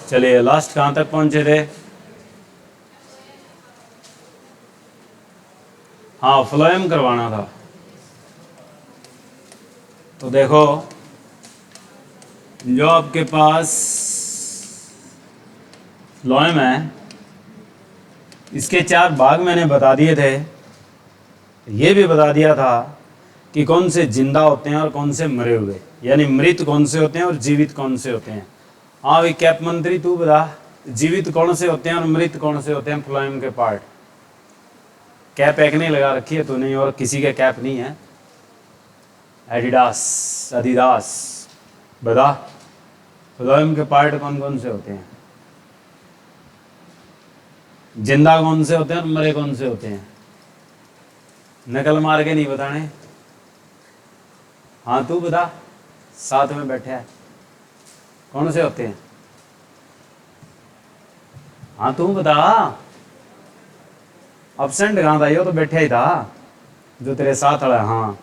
चलिए लास्ट कहाँ तक पहुंचे थे? हाँ, फ्लोएम करवाना था। तो देखो, जो आपके पास फ्लोएम है, इसके 4 भाग मैंने बता दिए थे। ये भी बता दिया था कि कौन से जिंदा होते हैं और कौन से मरे हुए, यानी मृत कौन से होते हैं और जीवित कौन से होते हैं। हाँ भाई कैप मंत्री, तू बता, जीवित कौन से होते हैं और मृत कौन से होते हैं फ्लोएम के पार्ट? कैप एक नहीं लगा रखी है तूने, और किसी के कैप नहीं है। एडिडास, अदिदास, बता फ्लोएम के पार्ट कौन कौन से होते हैं? जिंदा कौन से होते हैं और मरे कौन से होते हैं? नकल मार के नहीं बताने। हाँ तू बता, साथ में बैठे है, कौन से होते हैं? हाँ तू बता, अब्सेंट कहाँ था? ये तो बैठा ही था जो तेरे साथ खड़ा है। हाँ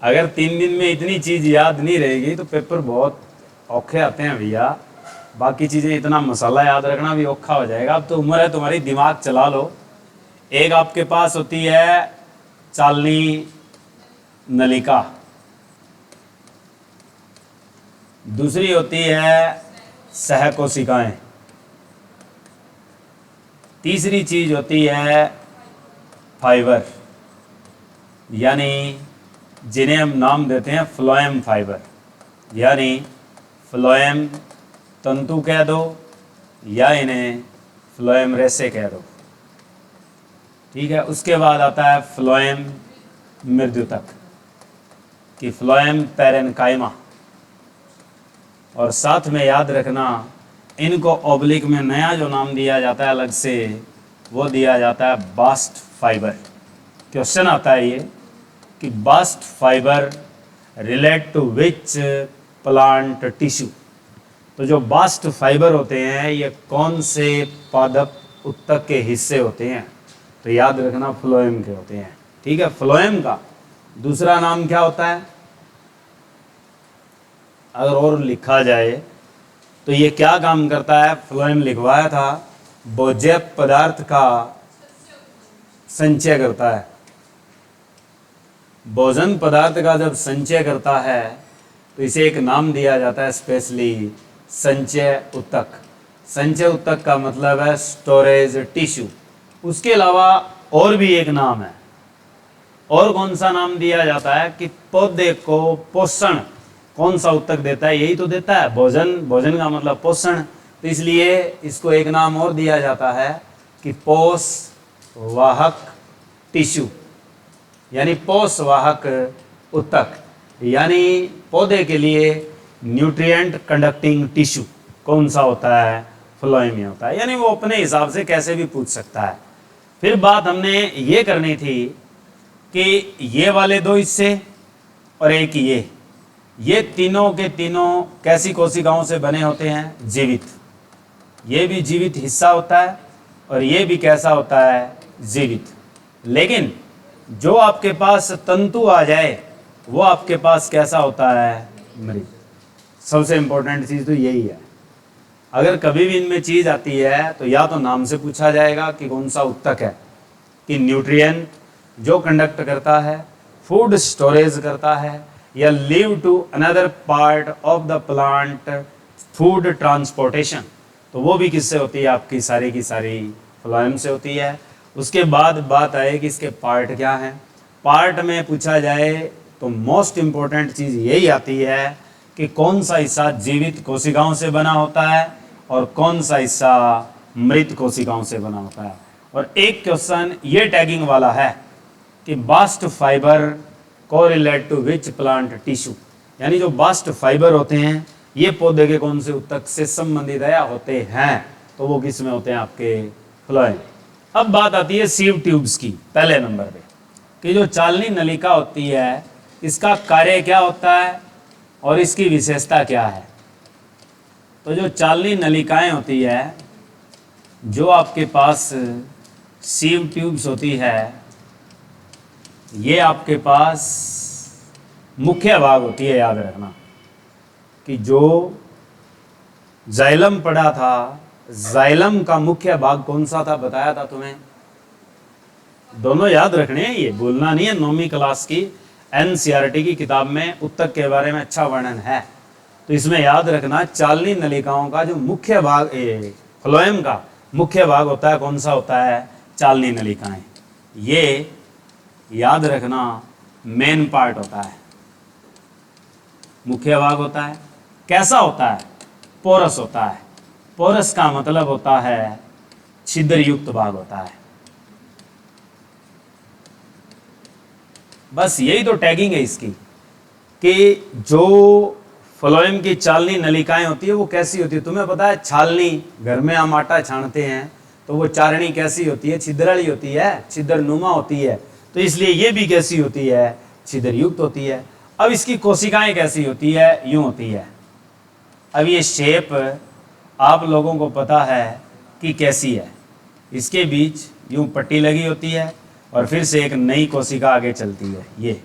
अगर 3 दिन में इतनी चीज याद नहीं रहेगी तो पेपर बहुत औखे आते हैं भैया। बाकी चीजें, इतना मसाला याद रखना भी औखा हो जाएगा। अब तो उम्र है तुम्हारी, दिमाग चला लो। एक आपके पास होती है चालनी नलिका, दूसरी होती है सहकोशिकाएं, तीसरी चीज होती है फाइबर, यानी जिन्हें हम नाम देते हैं फ्लोएम फाइबर, यानी फ्लोएम तंतु कह दो या इन्हें फ्लोएम रेसे कह दो। ठीक है, उसके बाद आता है फ्लोएम मृद्युतक कि फ्लोएम पैरेन्काइमा, और साथ में याद रखना इनको ऑब्लिक में नया जो नाम दिया जाता है अलग से, वो दिया जाता है बास्ट फाइबर। क्वेश्चन आता है ये कि bast fibre relate to which plant tissue. तो जो बास्ट फाइबर होते हैं ये कौन से पादप उत्तक के हिस्से होते हैं? तो याद रखना फ्लोएम के होते हैं। ठीक है, फ्लोएम का दूसरा नाम क्या होता है? अगर और लिखा जाए तो ये क्या काम करता है? फ्लोएम लिखवाया था, भोज्य पदार्थ का संचय करता है। भोजन पदार्थ का जब संचय करता है तो इसे एक नाम दिया जाता है स्पेशली संचय उत्तक। संचय उत्तक का मतलब है स्टोरेज टिश्यू। उसके अलावा और भी एक नाम है, और कौन सा नाम दिया जाता है कि पौधे को पोषण कौन सा उत्तक देता है? यही तो देता है भोजन। भोजन का मतलब पोषण, तो इसलिए इसको एक नाम और दिया जाता है कि पोषवाहक टिश्यू, यानी पोषवाहक उत्तक, यानी पौधे के लिए न्यूट्रिएंट कंडक्टिंग टिश्यू कौन सा होता है? फ्लोएम में होता है। यानी वो अपने हिसाब से कैसे भी पूछ सकता है। फिर बात हमने ये करनी थी कि ये वाले 2 हिस्से और एक ये तीनों के तीनों कैसी कोशिकाओं से बने होते हैं? जीवित। ये भी जीवित हिस्सा होता है और ये भी कैसा होता है? जीवित। लेकिन जो आपके पास तंतु आ जाए वो आपके पास कैसा होता है? मृत। सबसे इंपॉर्टेंट चीज तो यही है। अगर कभी भी इनमें चीज आती है तो या तो नाम से पूछा जाएगा कि कौन सा उत्तक है, कि न्यूट्रिएंट जो कंडक्ट करता है, फूड स्टोरेज करता है, या leave to another part of the plant food transportation, तो वो भी किससे होती है? आपकी सारी की सारी फ्लोएम से होती है। उसके बाद बात आए कि इसके पार्ट क्या हैं। पार्ट में पूछा जाए तो मोस्ट इम्पोर्टेंट चीज़ यही आती है कि कौन सा हिस्सा जीवित कोशिकाओं से बना होता है और कौन सा हिस्सा मृत कोशिकाओं से बना होता है। और एक क्वेश्चन ये टैगिंग वाला है कि bast fibre correlate to which plant tissue, यानी जो बास्ट फाइबर होते हैं ये पौधे के कौन से उत्तक से संबंधित या होते हैं? तो वो किस में होते हैं? आपके फ्लोएम। अब बात आती है सीव ट्यूब्स की, पहले नंबर पे, कि जो चालनी नलिका होती है इसका कार्य क्या होता है और इसकी विशेषता क्या है। तो जो चालनी नलिकाएं होती है, जो आपके पास सीव ट्यूब्स होती है, ये आपके पास मुख्य भाग होती है, याद रखना कि जो जाइलम पढ़ा था, जाइलम का मुख्य भाग कौन सा था बताया था तुम्हें? दोनों याद रखने हैं, ये भूलना नहीं है। 9वीं क्लास की एनसीईआरटी की किताब में उत्तक के बारे में अच्छा वर्णन है, तो इसमें याद रखना चालनी नलिकाओं का जो मुख्य भाग, फ्लोएम का मुख्य भाग होता है कौन सा होता है? चालनी नलिकाएं। ये याद रखना मेन पार्ट होता है, मुख्य भाग होता है। कैसा होता है? पोरस होता है। पोरस का मतलब होता है छिद्र युक्त भाग होता है। बस यही तो टैगिंग है इसकी, कि जो फ्लोएम की चालनी नलिकाएं होती है वो कैसी होती है? तुम्हें पता है छालनी, घर में हम आटा छानते हैं तो वो चारणी कैसी होती है? छिद्राली होती है, छिद्र नुमा होती है। तो इसलिए ये भी कैसी होती है? छिद्र युक्त होती है। अब इसकी कोशिकाएं कैसी होती है? यूं होती है। अब ये शेप आप लोगों को पता है कि कैसी है। इसके बीच यूं पट्टी लगी होती है और फिर से एक नई कोशिका आगे चलती है।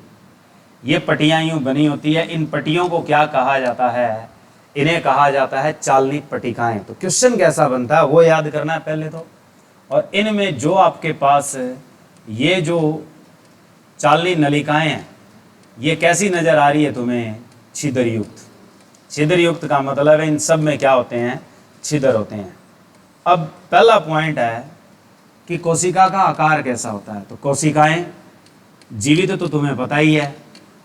ये पट्टियां यूं बनी होती है। इन पट्टियों को क्या कहा जाता है? इन्हें कहा जाता है चालनी पट्टिकाएं। तो क्वेश्चन कैसा बनता है वो याद करना है पहले तो। और इनमें जो आपके पास ये जो चालनी नलिकाएं हैं, ये कैसी नजर आ रही है तुम्हें? छिद्र युक्त। छिद्र युक्त का मतलब है इन सब में क्या होते हैं? छिद्र होते हैं। अब पहला पॉइंट है कि कोशिका का आकार कैसा होता है। तो कोशिकाएं जीवित तो तुम्हें पता ही है।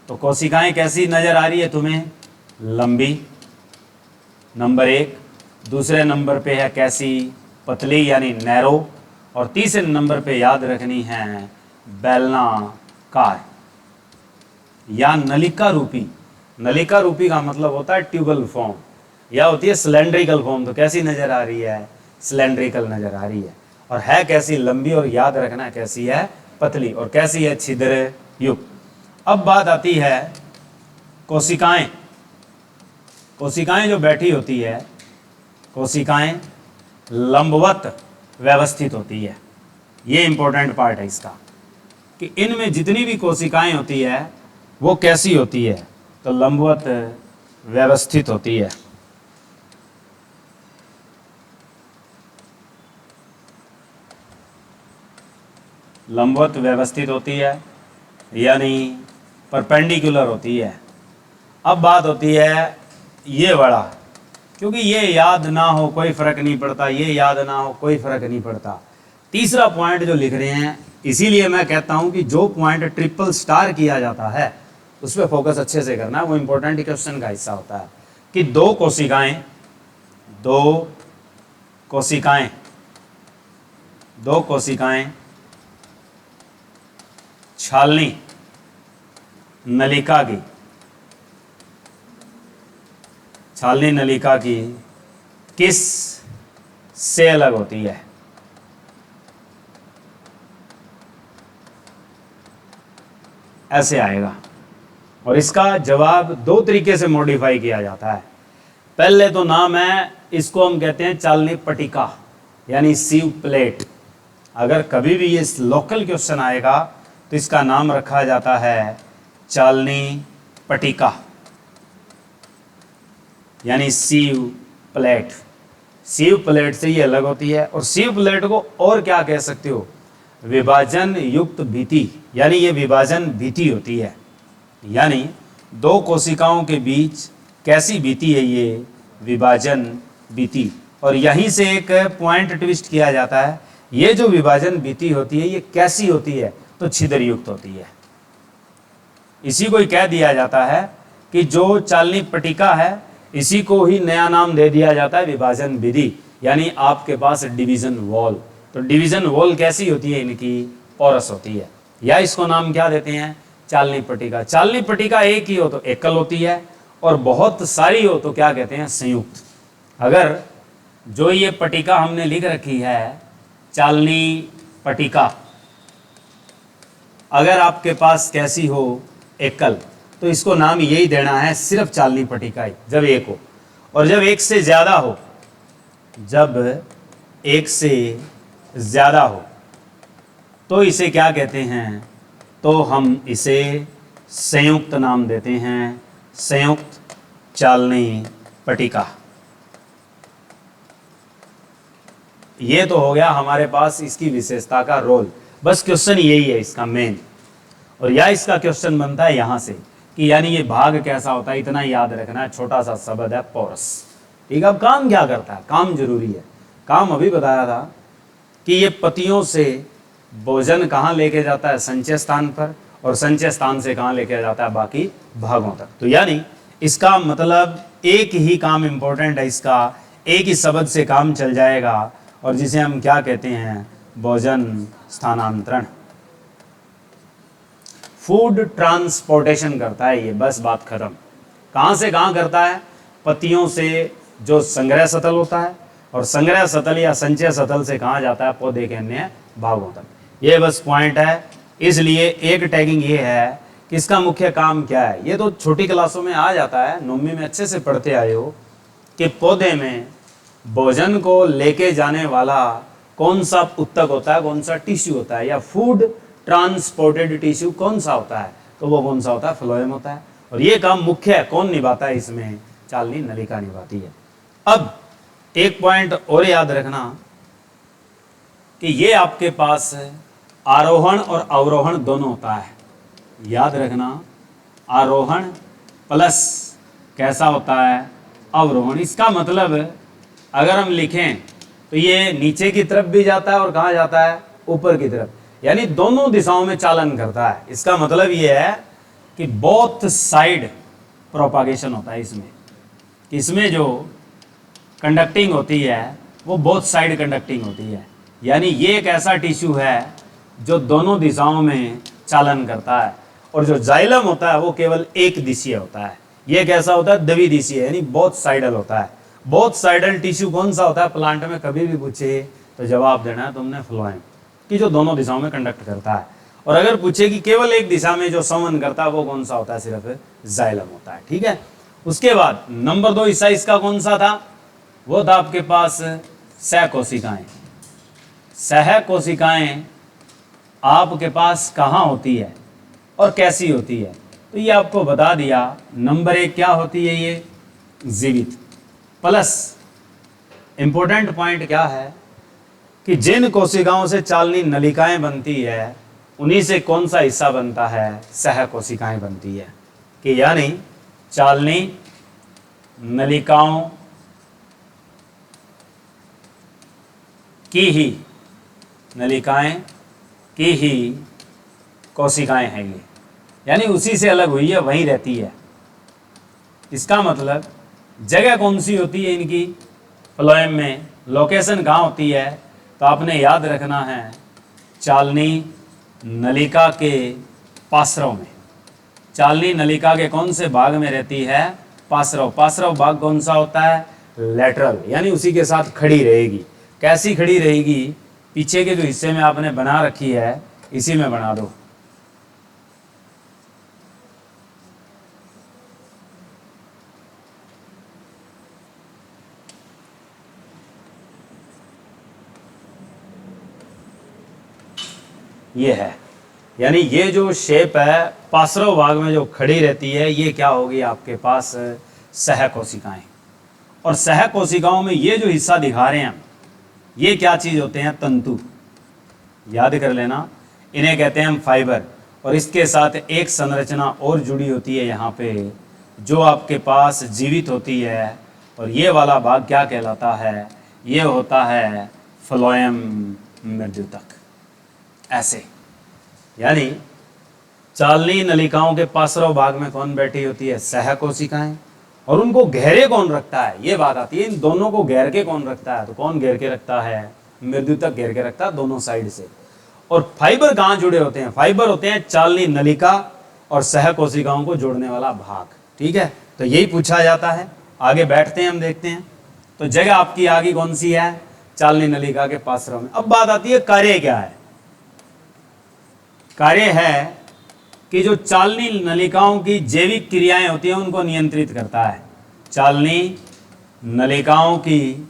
तो कोशिकाएं कैसी नजर आ रही है तुम्हें? लंबी, नंबर 1। दूसरे नंबर पे है कैसी? पतली यानी नैरो। और तीसरे नंबर पे याद रखनी है बेलनाकार या नलिका रूपी। नलिका रूपी का मतलब होता है ट्यूबल फॉर्म, या होती है सिलेंड्रिकल फॉर्म। तो कैसी नजर आ रही है? सिलेंड्रिकल नजर आ रही है। और है कैसी? लंबी। और याद रखना कैसी है? पतली। और कैसी है? छिद्र युक्त। अब बात आती है कोशिकाएं। कोशिकाएं जो बैठी होती है, कोशिकाएं लंबवत व्यवस्थित होती है। ये इंपॉर्टेंट पार्ट है इसका, कि इनमें जितनी भी कोशिकाएं होती है वो कैसी होती है? तो लंबवत व्यवस्थित होती है। लंबवत व्यवस्थित होती है यानी परपेंडिकुलर होती है। अब बात होती है ये बड़ा, क्योंकि ये याद ना हो कोई फर्क नहीं पड़ता, ये याद ना हो कोई फर्क नहीं पड़ता। तीसरा पॉइंट जो लिख रहे हैं, इसीलिए मैं कहता हूं कि जो पॉइंट ट्रिपल स्टार किया जाता है उस पर फोकस अच्छे से करना है। वो इंपॉर्टेंट क्वेश्चन का हिस्सा होता है कि दो कोशिकाएं छालनी नलिका की किस से अलग होती है? ऐसे आएगा। और इसका जवाब दो तरीके से मॉडिफाई किया जाता है। पहले तो नाम है, इसको हम कहते हैं चालनी पट्टिका यानी सीव प्लेट। अगर कभी भी ये लोकल क्वेश्चन आएगा तो इसका नाम रखा जाता है चालनी पट्टिका यानी सीव प्लेट। सीव प्लेट से ये अलग होती है। और सीव प्लेट को और क्या कह सकते हो? विभाजन युक्त भित्ति, यानी ये विभाजन भित्ति होती है। यानी दो कोशिकाओं के बीच कैसी भित्ति है? ये विभाजन भित्ति। और यहीं से एक पॉइंट ट्विस्ट किया जाता है, ये जो विभाजन भित्ति होती है ये कैसी होती है? तो छिद्र युक्त होती है। इसी को ही कह दिया जाता है कि जो चालनी पट्टिका है इसी को ही नया नाम दे दिया जाता है विभाजन विधि, यानी आपके पास डिवीजन वॉल। तो डिवीजन वॉल कैसी होती है? इनकी पोरस होती है। या इसको नाम क्या देते हैं? चालनी पट्टिका। चालनी पट्टिका एक ही हो तो एकल होती है, और बहुत सारी हो तो क्या कहते हैं? संयुक्त। अगर जो ये पट्टिका हमने लिख रखी है चालनी पट्टिका, अगर आपके पास कैसी हो? एकल, तो इसको नाम यही देना है सिर्फ चालनी पट्टिका ही, जब एक हो। और जब एक से ज्यादा हो तो इसे क्या कहते हैं? तो हम इसे संयुक्त नाम देते हैं, संयुक्त चालनी पट्टिका। ये तो हो गया हमारे पास इसकी विशेषता का रोल। बस क्वेश्चन यही है इसका मेन, और या इसका क्वेश्चन बनता है यहां से कि यानी ये भाग कैसा होता है, इतना याद रखना है। छोटा सा शब्द है पोरस। ठीक है, अब काम क्या करता है? काम जरूरी है। काम अभी बताया था कि ये पतियों से भोजन कहाँ लेके जाता है? संचय स्थान पर, और संचय स्थान से कहाँ लेके जाता है? बाकी भागों तक। तो यानी इसका मतलब एक ही काम इंपॉर्टेंट है, इसका एक ही शब्द से काम चल जाएगा, और जिसे हम क्या कहते हैं? भोजन स्थानांतरण। फूड ट्रांसपोर्टेशन करता है ये, बस बात खत्म। कहाँ से कहाँ करता है? पत्तियों से जो संग्रह सतल होता है, और संग्रह सतल या संचय सतल से कहाँ जाता है? पौधे के अन्य भागों तक। ये बस पॉइंट है। इसलिए एक टैगिंग ये है कि इसका मुख्य काम क्या है। ये तो छोटी क्लासों में आ जाता है, नौवीं में अच्छे से पढ़ते आए हो कि पौधे में भोजन को लेके जाने वाला कौन सा उत्तक होता है, कौन सा टिश्यू होता है, या फूड ट्रांसपोर्टेड टिश्यू कौन सा होता है, तो वो कौन सा होता है? फ्लोएम होता है। और ये काम मुख्य कौन निभाता है? इसमें चालनी नलिका निभाती है। अब एक पॉइंट और याद रखना कि ये आपके पास आरोहण और अवरोहण दोनों होता है। याद रखना, आरोहण प्लस कैसा होता है? अवरोहण। इसका मतलब अगर हम लिखें तो ये नीचे की तरफ भी जाता है और कहाँ जाता है? ऊपर की तरफ, यानी दोनों दिशाओं में चालन करता है। इसका मतलब ये है कि बोथ साइड प्रोपागेशन होता है इसमें। इसमें जो कंडक्टिंग होती है वो बोथ साइड कंडक्टिंग होती है, यानी ये एक ऐसा टिश्यू है जो दोनों दिशाओं में चालन करता है। और जो जाइलम होता है वो केवल एक दिशीय होता है। ये कैसा होता है? द्विदिशीय, यानी बोथ साइडल होता है। बोथ साइडल टिश्यू कौन सा होता है? प्लांट में कभी भी पूछे तो जवाब देना है तुमने फ्लोएम, कि जो दोनों दिशाओं में कंडक्ट करता है। और अगर पूछे कि केवल एक दिशा में जो संवहन करता है वो कौन सा होता है? सिर्फ जाइलम होता है। ठीक है, उसके बाद नंबर 2 हिस्सा इसका कौन सा था? वो था आपके पास सहकोशिकाएं। सहकोशिकाएं आपके पास कहाँ होती है और कैसी होती है? तो ये आपको बता दिया। नंबर 1 क्या होती है? ये जीवित। प्लस इंपॉर्टेंट पॉइंट क्या है कि जिन कोशिकाओं से चालनी नलिकाएं बनती है उन्हीं से कौन सा हिस्सा बनता है? सहकोशिकाएं बनती है। कि यानी चालनी नलिकाओं की ही, नलिकाएं की ही कोशिकाएं हैं ये, यानी उसी से अलग हुई है, वहीं रहती है। इसका मतलब जगह कौन सी होती है इनकी? फ्लोएम में लोकेशन कहाँ होती है? तो आपने याद रखना है चालनी नलिका के पार्श्व में। चालनी नलिका के कौन से भाग में रहती है? पार्श्व। पार्श्व भाग कौन सा होता है? लेटरल, यानी उसी के साथ खड़ी रहेगी। कैसी खड़ी रहेगी? पीछे के जो हिस्से में आपने बना रखी है इसी में बना दो। ये है, यानी ये जो शेप है पार्श्व भाग में जो खड़ी रहती है ये क्या होगी? आपके पास सहकोशिकाएं। और सहकोशिकाओं में ये जो हिस्सा दिखा रहे हैं ये क्या चीज होते हैं? तंतु। याद कर लेना, इन्हें कहते हैं हम फाइबर। और इसके साथ एक संरचना और जुड़ी होती है यहाँ पे जो आपके पास जीवित होती है, और ये वाला भाग क्या कहलाता है? ये होता है फ्लोएम मृद्युतक। ऐसे, यानी चालनी नलिकाओं के पार्श्व भाग में कौन बैठी होती है? सहकोशिकाएं। और उनको घेरे कौन रखता है? ये बात आती है, इन दोनों को घेर के कौन रखता है? तो कौन घेर के रखता है? मृद्युतक घेर के रखता है दोनों साइड से। और फाइबर कहाँ जुड़े होते हैं? फाइबर होते हैं चालनी नलिका और सहकोशिकाओं को जोड़ने वाला भाग। ठीक है, तो यही पूछा जाता है। आगे बैठते हैं, हम देखते हैं। तो जगह आपकी आगे कौन सी है? चालनी नलिका के पार्श्व में। अब बात आती है कार्य क्या है? कार्य है कि जो चालनी नलिकाओं की जैविक क्रियाएं होती हैं उनको नियंत्रित करता है। चालनी नलिकाओं की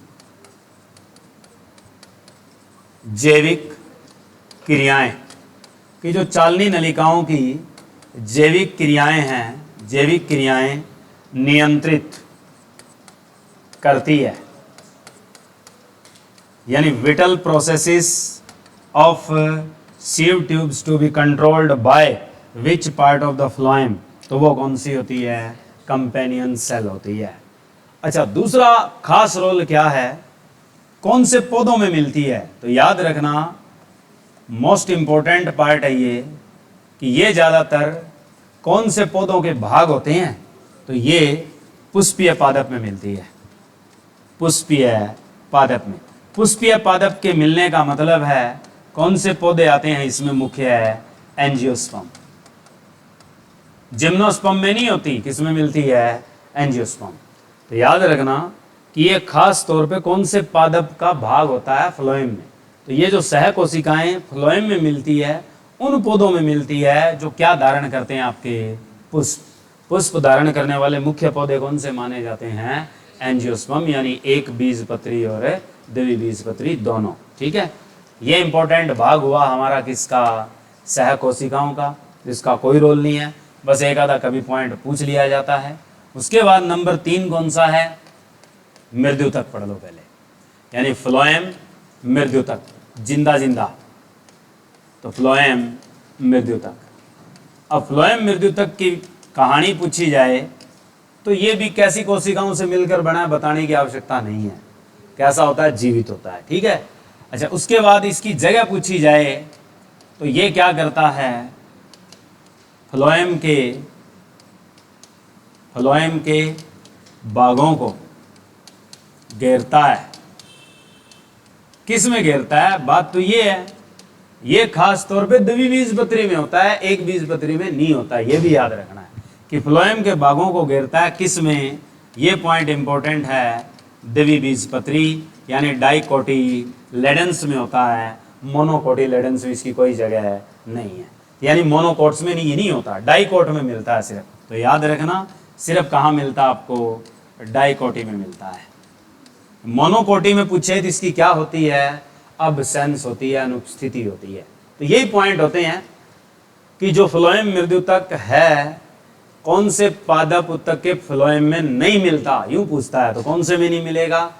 जैविक क्रियाएं, कि जो चालनी नलिकाओं की जैविक क्रियाएं हैं, जैविक क्रियाएं नियंत्रित करती है, यानी vital processes of sieve tubes to be controlled by which part of the phloem, तो वो कौन सी होती है? कंपेनियन सेल होती है। अच्छा, दूसरा खास रोल क्या है, कौन से पौधों में मिलती है? तो याद रखना मोस्ट इंपॉर्टेंट पार्ट है ये कि ये ज़्यादातर कौन से पौधों के भाग होते हैं? तो ये पुष्पीय पादप में मिलती है, पुष्पीय पादप में। पुष्पीय पादप के मिलने का मतलब है कौन से पौधे आते हैं इसमें? मुख्य है एंजियोस्पर्म। जिम्नोस्पर्म में नहीं होती, किसमें मिलती है? एंजियोस्पर्म। तो याद रखना कि ये खास तौर पे कौन से पादप का भाग होता है? फ्लोएम में। तो ये जो सह कोशिकाएं फ्लोएम में मिलती है, उन पौधों में मिलती है जो क्या धारण करते हैं? आपके पुष्प। पुष्प धारण करने वाले मुख्य पौधे कौन से माने जाते हैं? एंजियोस्पर्म, यानी एक बीजपत्री और द्विबीजपत्री दोनों। ठीक है, ये इंपॉर्टेंट भाग हुआ हमारा किसका? सह कोशिकाओं का, जिसका कोई रोल नहीं है, बस एक आधा कभी पॉइंट पूछ लिया जाता है। उसके बाद नंबर 3 कौन सा है? मृद्युतक पढ़ लो पहले, यानी फ्लोएम मृद्युतक, जिंदा जिंदा, तो फ्लोएम मृद्युतक। अब फ्लोएम मृद्युतक की कहानी पूछी जाए तो ये भी कैसी कोशिकाओं से मिलकर बना है बताने की आवश्यकता नहीं है, कैसा होता है? जीवित होता है। ठीक है। अच्छा, उसके बाद इसकी जगह पूछी जाए तो ये क्या करता है? फ्लोएम के बागों को घेरता है। किस में घेरता है? बात तो ये है, ये खास तौर पे द्विबीजपत्री में होता है, एक बीजपत्री में नहीं होता। ये भी याद रखना है कि फ्लोएम के बागों को घेरता है किस में? ये पॉइंट इंपॉर्टेंट है, द्विबीजपत्री यानी डाइकोटिलेडन्स में होता है। मोनोकोटिलेडन्स में इसकी कोई जगह नहीं है, यानी मोनोकोट्स में नहीं होता, डाइकोट में मिलता है सिर्फ। तो याद रखना सिर्फ कहाँ मिलता है आपको? डाइकोटी में मिलता है। मोनोकोटी में पूछे तो इसकी क्या होती है? अबसेंस होती है, अनुपस्थिति होती है। तो यही पॉइंट होते हैं कि जो फ्लोएम मृद्युतक है कौन से पादप उत्तक के फ्लोएम में नहीं मिलता, यूं पूछता है तो कौन से में नहीं मिलेगा?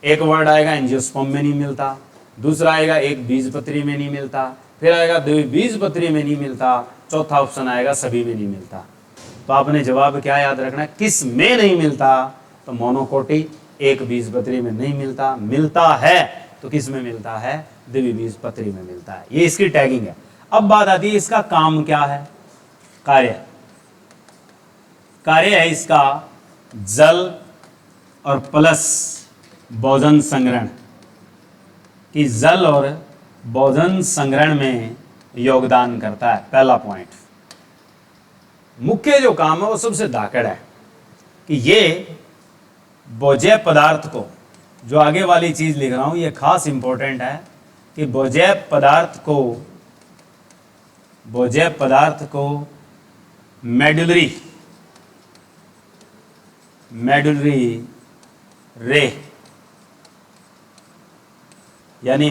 एक वर्ड आएगा एंजियोस्पर्म में नहीं मिलता, दूसरा आएगा एक बीजपत्री में नहीं मिलता, फिर आएगा द्विबीजपत्री में नहीं मिलता, चौथा ऑप्शन आएगा सभी में नहीं मिलता। तो आपने जवाब क्या याद रखना है? किस में नहीं मिलता? तो मोनोकोटी एक बीजपत्री में नहीं मिलता, मिलता है तो किस में मिलता है? द्विबीजपत्री में मिलता है। ये इसकी टैगिंग है। अब बात आती है इसका काम क्या है? कार्य है इसका जल और प्लस भोजन संग्रहण, कि जल और भोजन संग्रहण में योगदान करता है। पहला पॉइंट, मुख्य जो काम है वो सबसे धाकड़ है कि ये भोज्य पदार्थ को, जो आगे वाली चीज लिख रहा हूं ये खास इंपॉर्टेंट है कि भोज्य पदार्थ को मेडुलरी रे यानी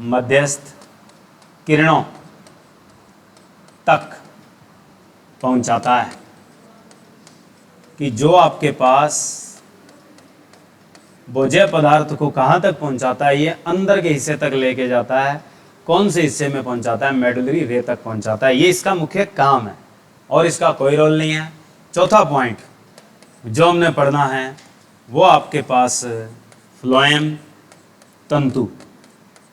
मध्यस्थ किरणों तक पहुंचाता है। कि जो आपके पास भोज्य पदार्थ को कहां तक पहुंचाता है? ये अंदर के हिस्से तक लेके जाता है। कौन से हिस्से में पहुंचाता है? मेडुलरी रे तक पहुंचाता है। ये इसका मुख्य काम है और इसका कोई रोल नहीं है। चौथा पॉइंट जो हमने पढ़ना है वो आपके पास फ्लोएम तंतु।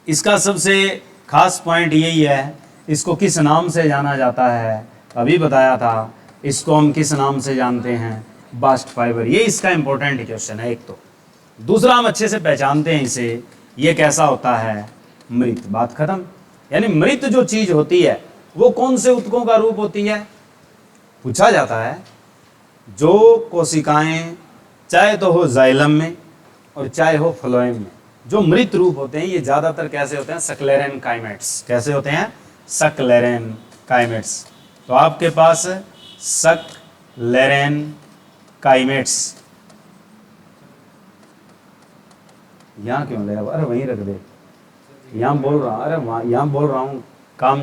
इसका सबसे खास पॉइंट यही है, इसको किस नाम से जाना जाता है? अभी बताया था, इसको हम किस नाम से जानते हैं? Bast fibre. ये इसका इंपॉर्टेंट क्वेश्चन है एक तो। दूसरा हम अच्छे से पहचानते हैं इसे, ये कैसा होता है? मृत। बात खत्म। यानी मृत जो चीज होती है वो कौन से ऊतकों का रूप होती है? पूछा जाता है जो कोशिकाएं चाहे तो हो जाइलम में और चाहे हो फ्लोएम में, जो मृत रूप होते हैं ये ज्यादातर कैसे होते हैं? सक्लेरेन काइमेट्स। कैसे होते हैं? सक्लेरेन काइमेट्स। तो आपके पास सक्लेरेन काइमेट्स, यहाँ क्यों ले? अरे वहीं रख दे, यहाँ बोल रहा हूँ, अरे यहाँ बोल रहा हूँ, काम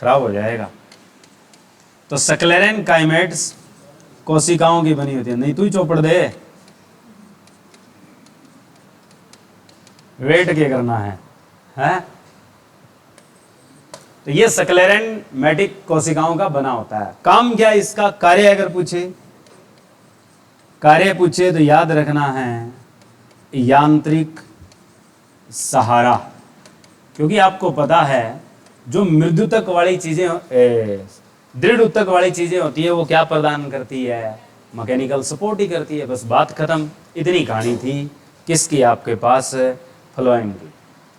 खराब हो जाएगा। तो स्क्लेरेन काइमेट्स कोशिकाओं की बनी होती है। नहीं तू ही चौपड़ दे, वेट क्या करना है, हैं? तो ये स्क्लेरेनमेटिक कोशिकाओं का बना होता है। काम क्या है इसका, कार्य अगर पूछे, कार्य पूछे तो याद रखना है यांत्रिक सहारा। क्योंकि आपको पता है जो मृदुतक वाली चीजें, दृढ़ उत्तक वाली चीजें होती है वो क्या प्रदान करती है, मैकेनिकल सपोर्ट ही करती है। बस बात खत्म, इतनी कहानी थी किसकी, आपके पास फ्लोएम की।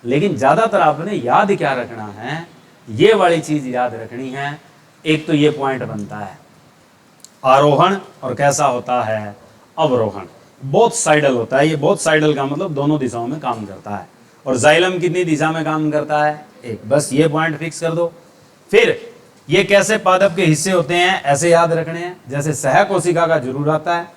लेकिन ज्यादातर आपने याद क्या रखना है, ये वाली चीज याद रखनी है। एक तो ये पॉइंट बनता है आरोहण और कैसा होता है अवरोहण। बोथ साइडल होता है। ये बोथ साइडल का मतलब दोनों दिशाओं में काम करता है। और जाइलम कितनी दिशा में काम करता है, एक। बस ये पॉइंट फिक्स कर दो। फिर ये कैसे पादप के हिस्से होते हैं ऐसे याद रखने हैं। जैसे सह कोशिका का जरूर आता है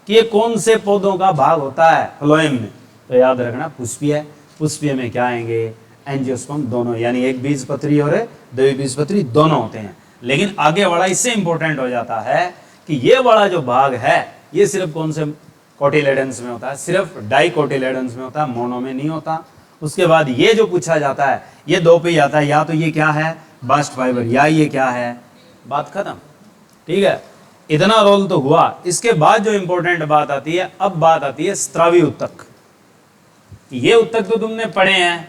कि ये कौन से पौधों का भाग होता है फ्लोएम में, तो याद रखना पुष्पीय। पुष्पीय में क्या आएंगे, एंजियोस्पर्म दोनों, यानी एक बीजपत्री और द्विबीजपत्री दोनों होते हैं। लेकिन आगे वाला इससे इंपॉर्टेंट हो जाता है कि ये वाला जो भाग है ये सिर्फ कौन से कोटिलेडन्स में होता है, सिर्फ डाइकोटिलेडन्स में होता है, मोनो में नहीं होता। उसके बाद ये जो पूछा जाता है ये दो पे ही आता है, या तो ये क्या है बास्ट फाइबर, या ये क्या है, बात खत्म। ठीक है, इतना रोल तो हुआ। इसके बाद जो इंपॉर्टेंट बात आती है, अब बात आती है स्त्रावी उत्तक। ये उत्तक तो तुमने पढ़े हैं,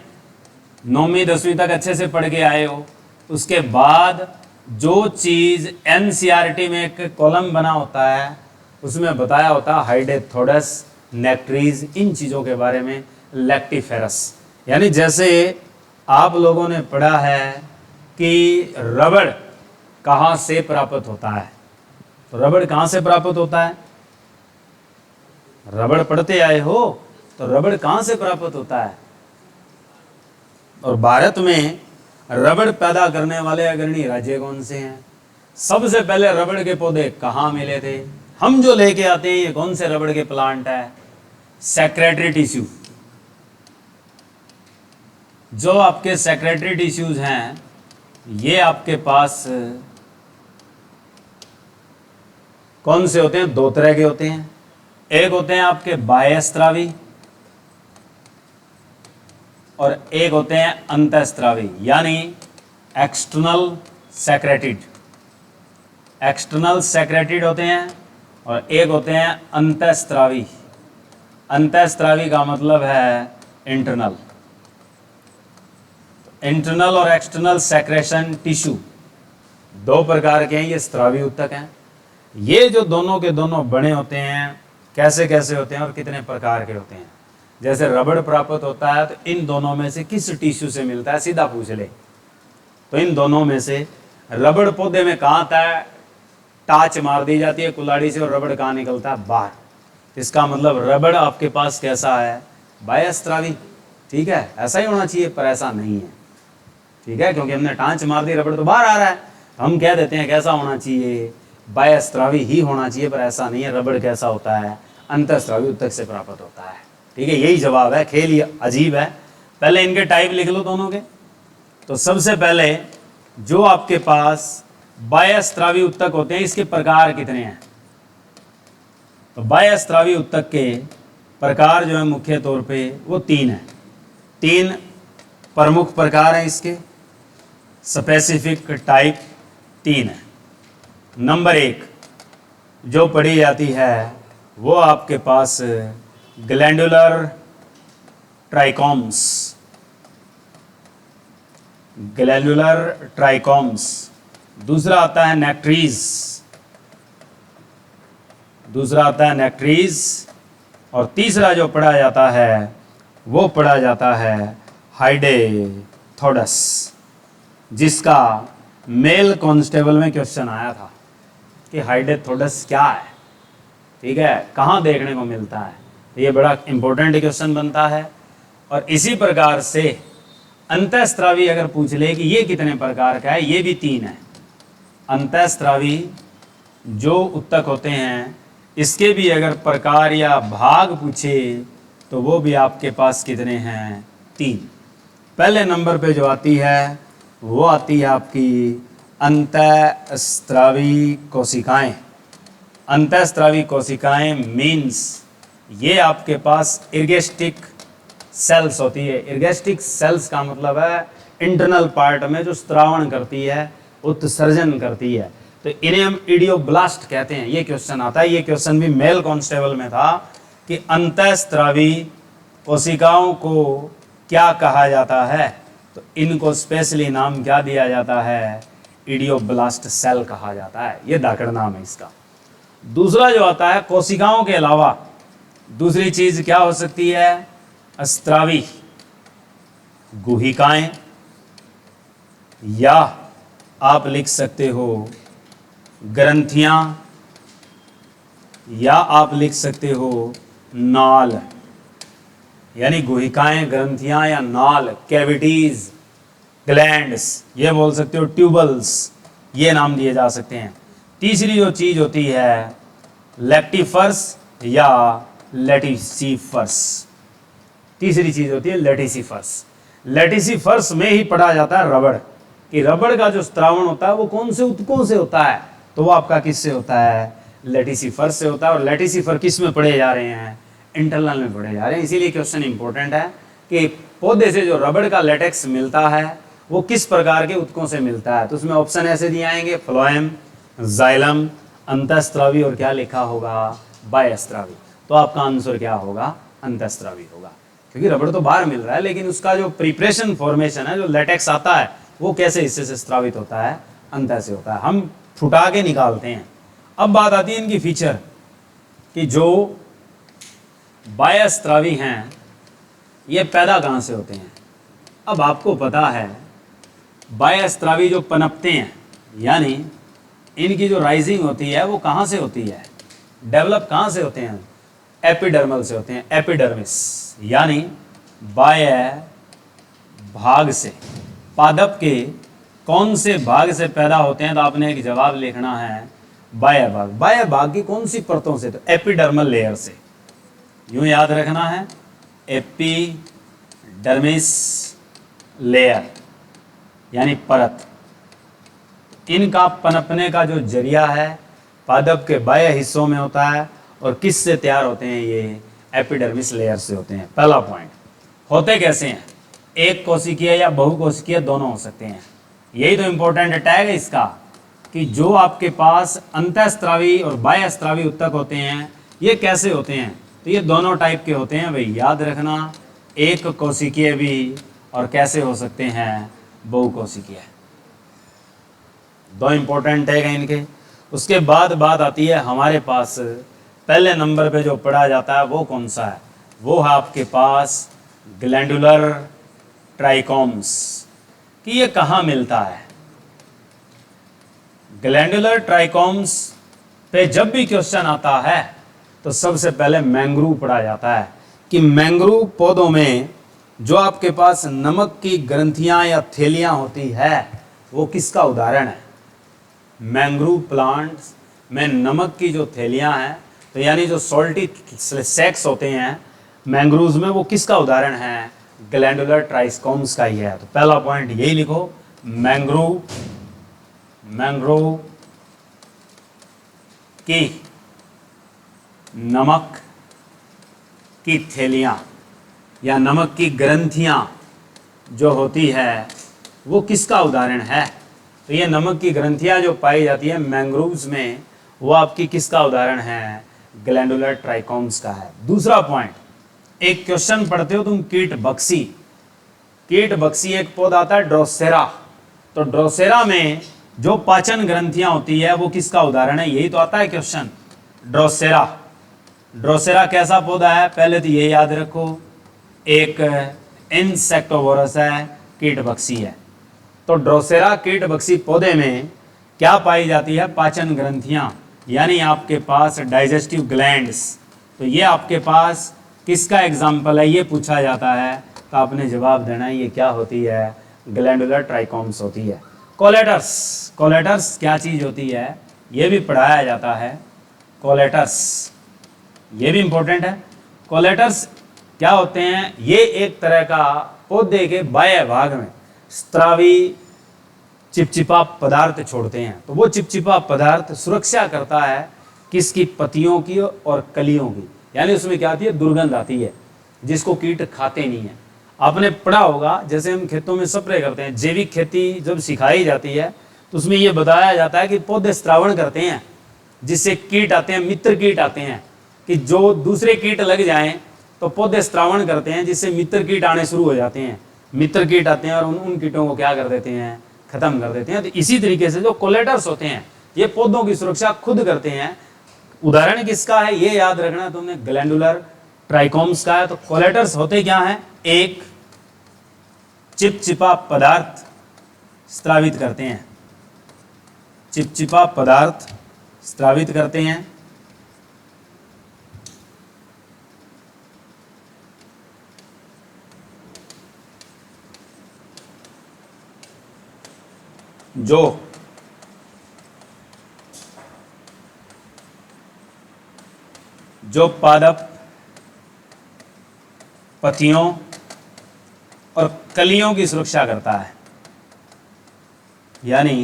9वीं 10वीं तक अच्छे से पढ़ के आए हो। उसके बाद जो चीज एनसीईआरटी में एक कॉलम बना होता है उसमें बताया होता है हाइडेथोडस, नेक्ट्रीज, इन चीजों के बारे में, लैक्टिफेरस। यानी जैसे आप लोगों ने पढ़ा है कि रबड़ कहाँ से प्राप्त होता है, तो रबड़ कहाँ से प्राप्त होता है, रबड़ पढ़ते आए हो, तो रबड़ कहाँ से प्राप्त होता है। और भारत में रबड़ पैदा करने वाले अग्रणी राज्य कौन से हैं, सबसे पहले रबड़ के पौधे कहाँ मिले थे, हम जो लेके आते हैं ये कौन से रबड़ के प्लांट है, सेक्रेटरी टिश्यू। जो आपके सेक्रेटरी टिश्यूज हैं ये आपके पास कौन से होते हैं, दो तरह के होते हैं। एक होते हैं आपके बाह्यस्त्रावी और एक होते हैं अंतःस्त्रावी, यानी एक्सटर्नल सेक्रेटेड। एक्सटर्नल सेक्रेटेड होते हैं और एक होते हैं अंतःस्त्रावी। अंतःस्त्रावी का मतलब है इंटरनल। इंटरनल और एक्सटर्नल सेक्रेशन टिश्यू दो प्रकार के हैं, ये स्त्रावी उत्तक हैं। ये जो दोनों के दोनों बने होते हैं, कैसे कैसे होते हैं और कितने प्रकार के होते हैं। जैसे रबड़ प्राप्त होता है तो इन दोनों में से किस टिश्यू से मिलता है, सीधा पूछ ले तो इन दोनों में से रबड़ पौधे में कहाँ आता है, टाच मार दी जाती है कुल्हाड़ी से और रबड़ कहाँ निकलता है, बाहर। इसका मतलब रबड़ आपके पास कैसा है, बाह्यस्त्रावी। ठीक है, ऐसा ही होना चाहिए पर ऐसा नहीं है। ठीक है, क्योंकि हमने टांच मार दी, रबड़ तो बाहर आ रहा है, हम कह देते हैं कैसा होना चाहिए, बाह्यस्त्रावी ही होना चाहिए, पर ऐसा नहीं है। रबड़ कैसा होता है, अंतःस्त्रावी उत्तक से प्राप्त होता है। ठीक है, यही जवाब है। खेल ये अजीब है। पहले इनके टाइप लिख लो दोनों के। तो सबसे पहले जो आपके पास बाह्यस्त्रावी उत्तक होते हैं, इसके प्रकार कितने हैं। तो बाह्यस्त्रावी उत्तक के प्रकार जो है मुख्य तौर पे वो तीन है। तीन प्रमुख प्रकार हैं इसके, स्पेसिफिक टाइप तीन है। नंबर एक जो पढ़ी जाती है वो आपके पास ग्लैंडुलर ट्राइकॉम्स। ग्लैंडुलर ट्राइकॉम्स। दूसरा आता है नेक्ट्रीज। दूसरा आता है नेक्ट्रीज। और तीसरा जो पढ़ा जाता है वो पढ़ा जाता है हाइडेथोडस, जिसका मेल कांस्टेबल में क्वेश्चन आया था कि हाइडेथोडस क्या है। ठीक है, कहाँ देखने को मिलता है, ये बड़ा इंपॉर्टेंट क्वेश्चन बनता है। और इसी प्रकार से अंतःस्त्रावी अगर पूछ ले कि ये कितने प्रकार का है, ये भी तीन है। अंतःस्त्रावी जो उत्तक होते हैं इसके भी अगर प्रकार या भाग पूछे तो वो भी आपके पास कितने हैं, तीन। पहले नंबर पे जो आती है वो आती है आपकी अंतःस्रावी कोशिकाएं। अंतःस्रावी कोशिकाएं मीन्स ये आपके पास इर्गेस्टिक सेल्स होती है। इर्गेस्टिक सेल्स का मतलब है इंटरनल पार्ट में जो स्त्रावण करती है, उत्सर्जन करती है, तो इन्हें हम इडियोब्लास्ट कहते हैं। ये क्वेश्चन आता है, ये क्वेश्चन भी मेल कांस्टेबल में था कि अंतःस्रावी कोशिकाओं को क्या कहा जाता है, तो इनको स्पेशली नाम क्या दिया जाता है, इडियोब्लास्ट सेल कहा जाता है। ये धाकड़ नाम है इसका। दूसरा जो आता है, कोशिकाओं के अलावा दूसरी चीज क्या हो सकती है, स्त्रावी गुहिकाएं, या आप लिख सकते हो ग्रंथियां, या आप लिख सकते हो नाल, यानी गुहिकाएं, ग्रंथियां या नाल, कैविटीज, ग्लैंड्स, ये बोल सकते हो ट्यूबल्स, ये नाम दिए जा सकते हैं। तीसरी जो चीज होती है लेक्टिफर्स या लेटिसिफर्स। तीसरी चीज होती है लेटिसिफर्स। लेटिसिफर्स में ही पढ़ा जाता है रबड़, कि रबड़ का जो स्त्रावण होता है वो कौन से ऊतकों से होता है, तो वो आपका किससे होता है, लेटिसिफर्स से होता है। और लेटिसिफर किस में पढ़े जा रहे हैं, इंटरनल में पढ़े जा रहे हैं। इसीलिए क्वेश्चन इंपॉर्टेंट है कि पौधे से जो रबड़ का लेटेक्स मिलता है वो किस प्रकार के ऊतकों से मिलता है, तो उसमें ऑप्शन ऐसे दिए आएंगे, फ्लोएम, जाइलम, अंतःस्रावी और क्या लिखा होगा, बाह्यस्रावी। तो आपका आंसर क्या होगा, अंतःस्रावी होगा, क्योंकि रबड़ तो बाहर मिल रहा है, लेकिन उसका जो प्रिपरेशन फॉर्मेशन है, जो लेटेक्स आता है, वो कैसे हिस्से से स्रावित होता है, अंतः से होता है, हम फुटा के निकालते हैं। अब बात आती है इनकी फीचर, कि जो बाह्यस्रावी हैं ये पैदा कहाँ से होते हैं। अब आपको पता है बाह्यस्रावी जो पनपते हैं, यानी इनकी जो राइजिंग होती है वो कहाँ से होती है, डेवलप कहाँ से होते हैं, एपिडर्मल से होते हैं, एपिडर्मिस, यानी बाह्य भाग से। पादप के कौन से भाग से पैदा होते हैं, तो आपने एक जवाब लिखना है बाह्य भाग। बाह्य भाग की कौन सी परतों से, तो एपिडर्मल लेयर से। यूं याद रखना है, एपिडर्मिस लेयर यानी परत। इनका पनपने का जो जरिया है पादप के बाह्य हिस्सों में होता है, और किस से तैयार होते हैं, ये एपिडर्मिस लेयर से होते हैं। पहला पॉइंट, होते कैसे हैं, एक कोशिकीय या बहुकोशिकीय दोनों हो सकते हैं। यही तो इंपॉर्टेंट टैग है इसका, कि जो आपके पास अंतःस्रावी और बाह्यस्रावी ऊतक होते हैं ये कैसे होते हैं, तो ये दोनों टाइप के होते हैं भाई, याद रखना, एक कोशिकीय भी और कैसे हो सकते हैं, बहुकोशिकीय। दो इंपॉर्टेंट टैग हैं इनके। उसके बाद बात आती है हमारे पास पहले नंबर पे जो पढ़ा जाता है वो कौन सा है, वो है आपके पास ग्लैंडुलर ट्राइकोम्स, कि ये कहाँ मिलता है। ग्लैंडुलर ट्राइकोम्स पे जब भी क्वेश्चन आता है तो सबसे पहले मैंग्रोव पढ़ा जाता है, कि मैंग्रोव पौधों में जो आपके पास नमक की ग्रंथियां या थैलियां होती है वो किसका उदाहरण है। मैंग्रोव प्लांट्स में नमक की जो थैलियां हैं, तो यानी जो सॉल्टी सेक्स होते हैं मैंग्रोव्स में, वो किसका उदाहरण है, ग्लैंडुलर ट्राइकोम्स का ही है। तो पहला पॉइंट यही लिखो, मैंग्रोव की नमक की थैलियां या नमक की ग्रंथियां जो होती है वो किसका उदाहरण है। तो ये नमक की ग्रंथियां जो पाई जाती है मैंग्रोव्स में, वो आपकी किसका उदाहरण है, ग्लैंडुलर ट्राइकोम्स का है। दूसरा पॉइंट, एक क्वेश्चन पढ़ते हो तुम, कीट बक्सी। कीट बक्सी एक पौधा आता है ड्रोसेरा, तो ड्रोसेरा में जो पाचन ग्रंथियां होती है वो किसका उदाहरण है, यही तो आता है क्वेश्चन, ड्रोसेरा। ड्रोसेरा कैसा पौधा है, पहले तो ये याद रखो, एक इंसेक्टोवोरस है, कीट बक्सी है। तो ड्रोसेरा कीट बक्सी पौधे में क्या पाई जाती है, पाचन ग्रंथियां, यानी आपके पास डाइजेस्टिव ग्लैंड्स। तो ये आपके पास किसका एग्जाम्पल है, ये पूछा जाता है, तो आपने जवाब देना है ये क्या होती है, ग्लैंडुलर ट्राइकोम्स होती है। कोलेटर्स, कोलेटर्स क्या चीज़ होती है, ये भी पढ़ाया जाता है। कोलेटर्स ये भी इंपॉर्टेंट है। कोलेटर्स क्या होते हैं, ये एक तरह का पौधे के बाह्य भाग में स्त्रावी चिपचिपा पदार्थ छोड़ते हैं। तो वो चिपचिपा पदार्थ सुरक्षा करता है किसकी? पत्तियों की और कलियों की। यानी उसमें क्या आती है? दुर्गंध आती है, जिसको कीट खाते नहीं है। आपने पढ़ा होगा, जैसे हम खेतों में स्प्रे करते हैं, जैविक खेती जब सिखाई जाती है तो उसमें ये बताया जाता है कि पौधे श्रावण करते हैं, जिससे कीट आते हैं, मित्र कीट आते हैं, कि जो दूसरे कीट लग जाएं तो पौधे श्रावण करते हैं, जिससे मित्र कीट आने शुरू हो जाते हैं। मित्र कीट आते हैं और उन कीटों को क्या कर देते हैं? खत्म कर देते हैं। तो इसी तरीके से जो कोलेटर्स होते हैं ये पौधों की सुरक्षा खुद करते हैं। उदाहरण किसका है ये याद रखना तुमने, ग्लैंडुलर ट्राइकोम्स का है। तो कोलेटर्स होते क्या हैं? एक, चिपचिपा पदार्थ स्रावित करते हैं, चिपचिपा पदार्थ स्रावित करते हैं। जो पादप पत्तियों और कलियों की सुरक्षा करता है। यानी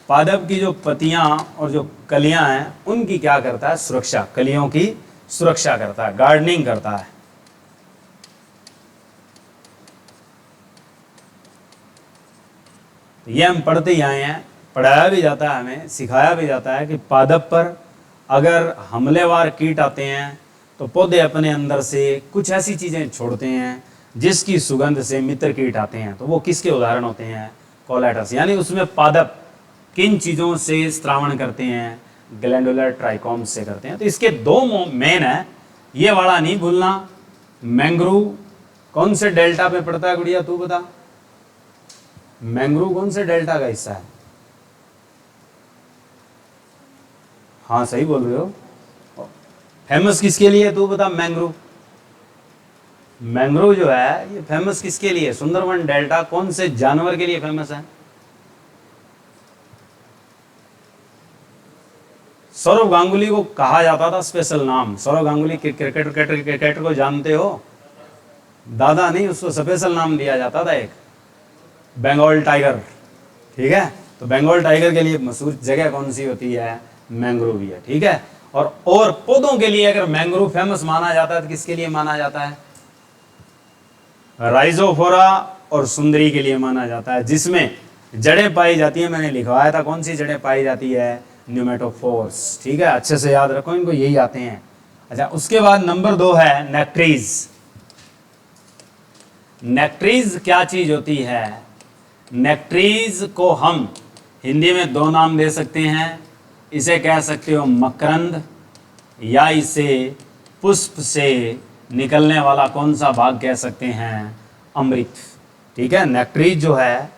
पादप की जो पत्तियां और जो कलियां हैं उनकी क्या करता है? सुरक्षा, कलियों की सुरक्षा करता है, गार्डनिंग करता है। ये हम पढ़ते ही आए हैं, पढ़ाया भी जाता है, हमें सिखाया भी जाता है कि पादप पर अगर हमलेवार कीट आते हैं तो पौधे अपने अंदर से कुछ ऐसी चीज़ें छोड़ते हैं जिसकी सुगंध से मित्र कीट आते हैं। तो वो किसके उदाहरण होते हैं? कोलेटर्स। यानी उसमें पादप किन चीज़ों से श्रावण करते हैं? ग्लैंडुलर ट्राइकोम्स से करते हैं। तो इसके दो मेन है, ये वाला नहीं भूलना। मैंग्रोव कौन से डेल्टा पे पड़ता है गुड़िया, तू बता? मैंग्रोव कौन से डेल्टा का हिस्सा है? हाँ सही बोल रहे हो। फेमस किसके लिए है तू बता? मैंग्रोव। मैंग्रोव जो है ये फेमस किसके लिए? सुंदरवन डेल्टा कौन से जानवर के लिए फेमस है? सौरव गांगुली को कहा जाता था स्पेशल नाम। सौरव गांगुली क्रिकेटर को जानते हो? दादा नहीं, उसको स्पेशल नाम दिया जाता था एक, बंगाल टाइगर। ठीक है, तो बंगाल टाइगर के लिए मशहूर जगह कौन सी होती है? मैंग्रोव ही है। ठीक है, और पौधों के लिए अगर मैंग्रोव फेमस माना जाता है तो किसके लिए माना जाता है? राइजोफोरा और सुंदरी के लिए माना जाता है, जिसमें जड़ें पाई जाती है। मैंने लिखवाया था कौन सी जड़ें पाई जाती है? न्यूमेटोफोर्स। ठीक है, अच्छे से याद रखो इनको, यही आते हैं। अच्छा, उसके बाद नंबर 2 है नेक्ट्रीज। नेक्ट्रीज क्या चीज होती है? नेक्ट्रीज को हम हिंदी में 2 नाम दे सकते हैं। इसे कह सकते हो मकरंद, या इसे पुष्प से निकलने वाला कौन सा भाग कह सकते हैं? अमृत। ठीक है, नेक्ट्रीज जो है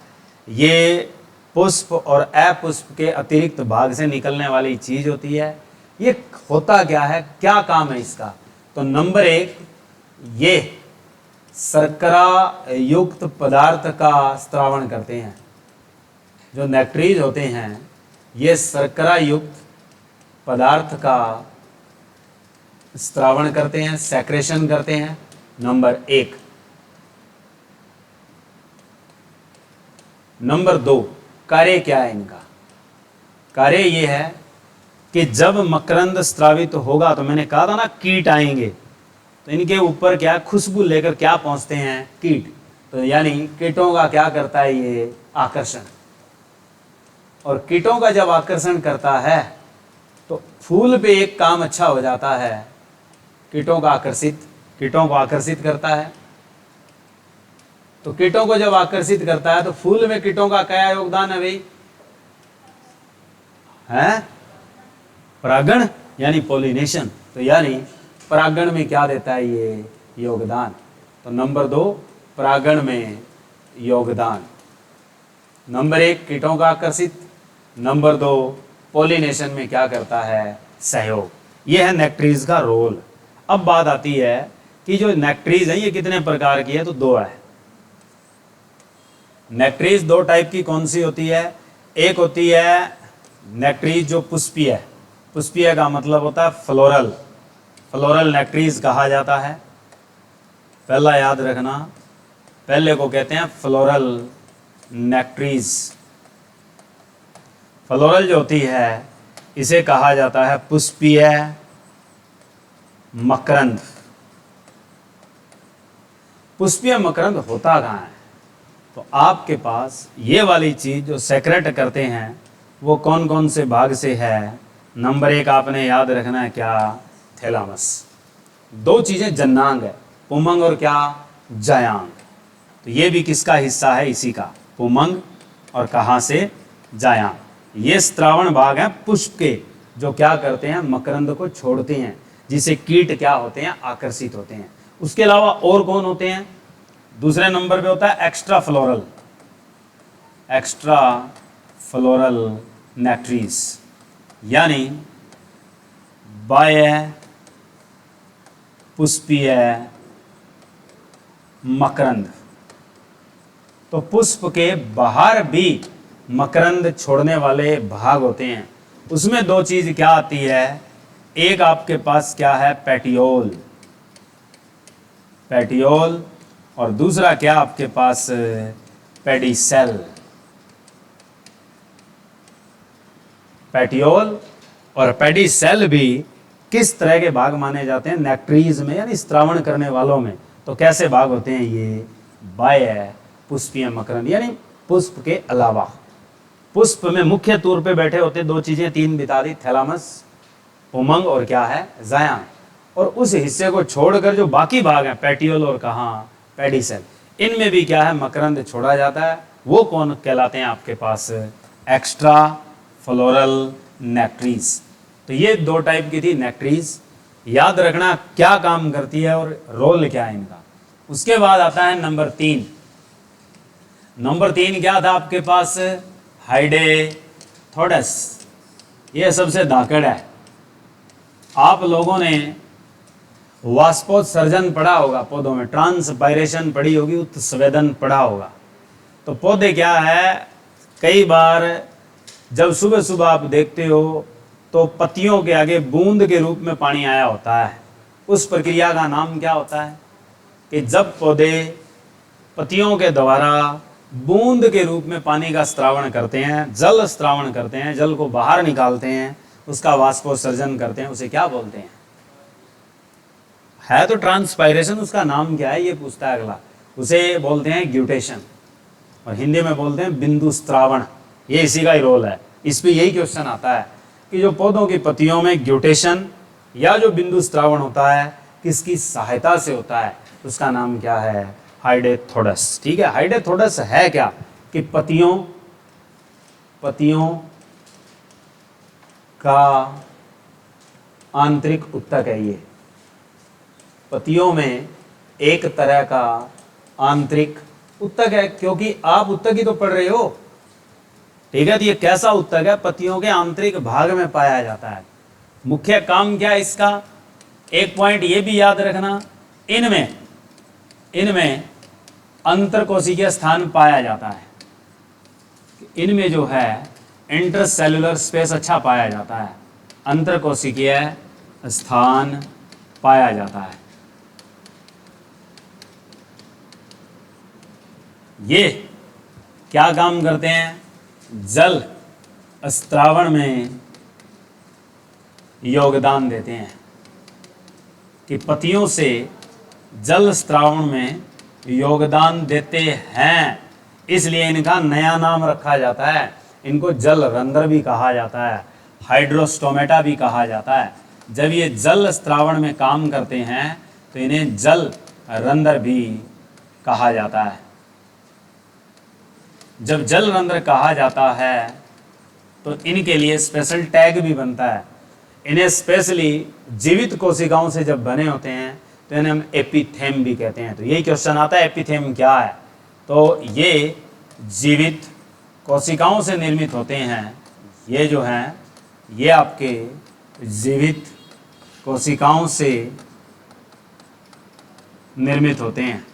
ये पुष्प और अपुष्प के अतिरिक्त भाग से निकलने वाली चीज होती है। ये होता क्या है, क्या काम है इसका? तो नंबर 1, ये शर्करा युक्त पदार्थ का स्रावण करते हैं। जो नेक्ट्रीज होते हैं ये शर्करा युक्त पदार्थ का स्रावण करते हैं, सेक्रेशन करते हैं। नंबर 1। नंबर 2, कार्य क्या है इनका? कार्य ये है कि जब मकरंद स्रावित होगा तो मैंने कहा था ना कीट आएंगे, तो इनके ऊपर क्या खुशबू लेकर क्या पहुंचते हैं? कीट। तो यानी कीटों का क्या करता है ये? आकर्षण। और कीटों का जब आकर्षण करता है तो फूल पे एक काम अच्छा हो जाता है, कीटों को आकर्षित करता है। तो कीटों को जब आकर्षित करता है तो फूल में कीटों का क्या योगदान है भाई? है परागण, यानी पॉलिनेशन। तो यानी परागण में क्या देता है ये? योगदान। तो नंबर 2 परागण में योगदान। नंबर 1 कीटों का आकर्षित, नंबर 2 पॉलिनेशन में क्या करता है? सहयोग। यह है नेक्ट्रीज का रोल। अब बात आती है कि जो नेक्ट्रीज है ये कितने प्रकार की है? तो 2 है। नेक्ट्रीज 2 टाइप की कौन सी होती है? एक होती है नेक्ट्रीज जो पुष्पीय है। पुष्पीय का मतलब होता है फ्लोरल। फ्लोरल नेक्ट्रीज कहा जाता है। पहला याद रखना, पहले को कहते हैं फ्लोरल नेक्ट्रीज। फ्लोरल जो होती है इसे कहा जाता है पुष्पीय मकरंद। पुष्पीय मकरंद होता कहाँ है? तो आपके पास ये वाली चीज जो सेक्रेट करते हैं वो कौन कौन से भाग से है? नंबर 1 आपने याद रखना है क्या? थैलामस। 2 चीजें जन्नांग है, पुमंग और क्या? जायांग। तो ये भी किसका हिस्सा है? इसी का, पुमंग और कहाँ से? जायांग। ये स्त्रावण भाग है पुष्प के, जो क्या करते हैं? मकरंद को छोड़ते हैं, जिसे कीट क्या होते हैं? आकर्षित होते हैं। उसके अलावा और कौन होते हैं? दूसरे नंबर पे होता है एक्स्ट्रा फ्लोरल, एक्स्ट्रा फ्लोरल नेक्ट्रीज, यानी बाह्य पुष्पीय मकरंद। तो पुष्प के बाहर भी मकरंद छोड़ने वाले भाग होते हैं। उसमें 2 चीज क्या आती है? एक आपके पास क्या है? पेटियोल, पेटियोल, और दूसरा क्या आपके पास? पेडिसेल। पेटियोल और पेडिसेल भी किस तरह के भाग माने जाते हैं? नेक्ट्रीज में, यानी स्त्रावण करने वालों में। तो कैसे भाग होते हैं ये? बाह्य पुष्पीय मकरंद, यानी पुष्प के अलावा। पुष्प में मुख्य तौर पे बैठे होते 2 चीजें, 3 बता दी, थैलामस, पुमंग और क्या है? जायांग। और उस हिस्से को छोड़कर जो बाकी भाग हैं, पेटियोल और कहाँ? पेडिसेल, इनमें भी क्या है? मकरंद छोड़ा जाता है। वो कौन कहलाते हैं आपके पास? Extra floral नेक्ट्रीज। तो ये 2 टाइप की थी नेक्ट्रीज। याद रखना क्या काम करती है और रोल क्या है इनका। उसके बाद आता है नंबर 3। नंबर 3 क्या था आपके पास? हाइडेथोडस। ये सबसे धाकड़ है। आप लोगों ने वाष्पोत्सर्जन पढ़ा होगा पौधों में, ट्रांसपायरेशन पढ़ी होगी, उत्सवेदन पढ़ा होगा। तो पौधे क्या है, कई बार जब सुबह सुबह आप देखते हो तो पत्तियों के आगे बूंद के रूप में पानी आया होता है। उस प्रक्रिया का नाम क्या होता है? कि जब पौधे पत्तियों के द्वारा बूंद के रूप में पानी का स्त्रावण करते हैं, जल स्त्रावण करते हैं, जल को बाहर निकालते हैं, उसका वाष्पोत्सर्जन करते हैं, उसे क्या बोलते हैं? है तो ट्रांसपायरेशन, उसका नाम क्या है ये पूछता है अगला। उसे बोलते हैं ग्यूटेशन, और हिंदी में बोलते हैं बिंदु स्त्रावण। ये इसी का ही रोल है। इस पे यही क्वेश्चन आता है कि जो पौधों की पत्तियों में ग्यूटेशन या जो बिंदु स्त्रावण होता है किसकी सहायता से होता है? उसका नाम क्या है? हाइडेथोडस। ठीक है, हाइडेथोडस है क्या? कि पत्तियों का आंतरिक उत्तक है। ये पत्तियों में एक तरह का आंतरिक उत्तक है, क्योंकि आप उत्तक ही तो पढ़ रहे हो। ठीक है, तो ये कैसा उत्तक है? पत्तियों के आंतरिक भाग में पाया जाता है। मुख्य काम क्या है इसका? एक पॉइंट ये भी याद रखना, इनमें अंतरकोशिकीय स्थान पाया जाता है। इनमें जो है इंटरसेल्युलर स्पेस अच्छा पाया जाता है, अंतरकोशिकीय स्थान पाया जाता है। ये क्या काम करते हैं? जल स्त्रावण में योगदान देते हैं। कि पत्तियों से जल स्त्रावण में योगदान देते हैं, इसलिए इनका नया नाम रखा जाता है। इनको जल रंध्र भी कहा जाता है, हाइड्रोस्टोमेटा भी कहा जाता है। जब ये जल स्त्रावण में काम करते हैं तो इन्हें जल रंध्र भी कहा जाता है। जब जल रंध्र कहा जाता है तो इनके लिए स्पेशल टैग भी बनता है। इन्हें स्पेशली जीवित कोशिकाओं से जब बने होते हैं तो इन्हें हम एपिथेम भी कहते हैं। तो यही क्वेश्चन आता है, एपिथेम क्या है? तो ये जीवित कोशिकाओं से निर्मित होते हैं। ये जो हैं ये आपके जीवित कोशिकाओं से निर्मित होते हैं।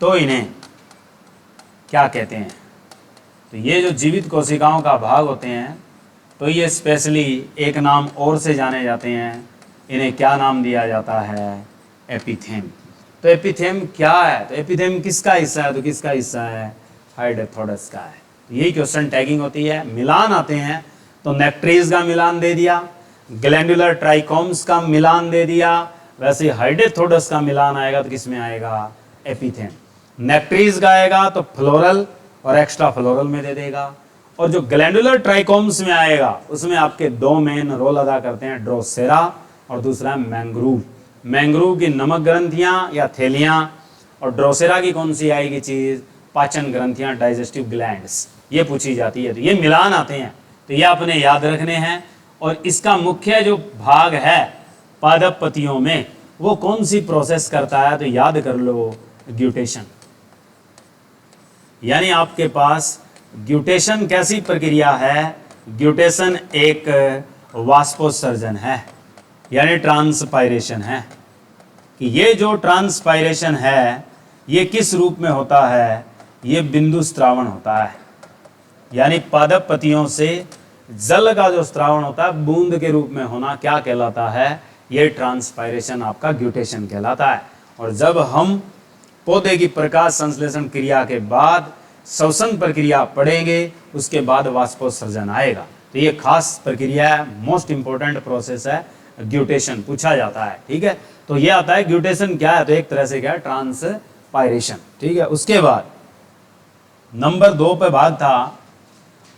तो इन्हें क्या कहते हैं? तो ये जो जीवित कोशिकाओं का भाग होते हैं तो ये स्पेशली एक नाम और से जाने जाते हैं। इन्हें क्या नाम दिया जाता है? एपिथेम। तो एपिथेम क्या है? तो एपिथेम किसका हिस्सा है? तो किसका हिस्सा है? हाइडेथोडस का है। तो यही क्वेश्चन टैगिंग होती है। मिलान आते हैं तो नेक्ट्रीज का मिलान दे दिया, ग्लैंडुलर ट्राइकोम्स का मिलान दे दिया, वैसे हाइडेथोडस का मिलान आएगा तो किस में आएगा, एपिथेन। नेक्ट्रीज का आएगा तो फ्लोरल और एक्स्ट्रा फ्लोरल में दे देगा, और जो ग्लैंडुलर ट्राइकोम्स में आएगा उसमें आपके दो मेन रोल अदा करते हैं, ड्रोसेरा और दूसरा है मैंग्रूव। मैंग्रूव की नमक ग्रंथियां या थैलियां, और ड्रोसेरा की कौन सी आएगी चीज, पाचन ग्रंथियां, डाइजेस्टिव ग्लैंड्स, ये पूछी जाती है। तो ये मिलान आते हैं, तो ये आपने याद रखने हैं। और इसका मुख्य जो भाग है पादप पतियों में, वो कौन सी प्रोसेस करता है, तो याद कर लो, ग्यूटेशन। यानी आपके पास ग्यूटेशन कैसी प्रक्रिया है, ग्यूटेशन एक वाष्पोत्सर्जन है, यानी ट्रांसपायरेशन है। कि ये जो ट्रांसपायरेशन है ये किस रूप में होता है, ये बिंदु स्त्रावण होता है। यानी पादप पतियों से जल का जो स्त्रावण होता है बूंद के रूप में होना क्या कहलाता है, ये ट्रांसपायरेशन आपका ग्यूटेशन कहलाता है। और जब हम पौधे की प्रकाश संश्लेषण क्रिया के बाद श्वसन प्रक्रिया पढ़ेंगे, उसके बाद वाष्पोत्सर्जन आएगा। तो ये खास प्रक्रिया है, मोस्ट इंपॉर्टेंट प्रोसेस है, ग्यूटेशन पूछा जाता है। ठीक है, तो ये आता है ग्यूटेशन क्या है, तो एक तरह से क्या है, ट्रांसपायरेशन। ठीक है, उसके बाद नंबर 2 पे भाग था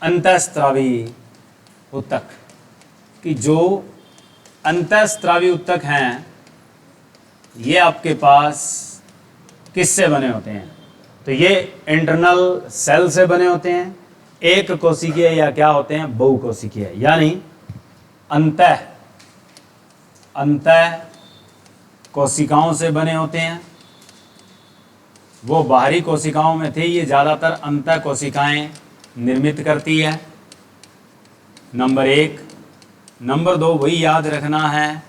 अंतःस्रावी उत्तक। कि जो अंतःस्रावी उत्तक हैं ये आपके पास किससे बने होते हैं, तो ये इंटरनल सेल से बने होते हैं, एक कोशिकीय या क्या होते हैं, बहुकोशिकीय। यानी अंतः कोशिकाओं से बने होते हैं। वो बाहरी कोशिकाओं में थे, ये ज़्यादातर अंतः कोशिकाएं निर्मित करती है, नंबर 1। नंबर 2 वही याद रखना है,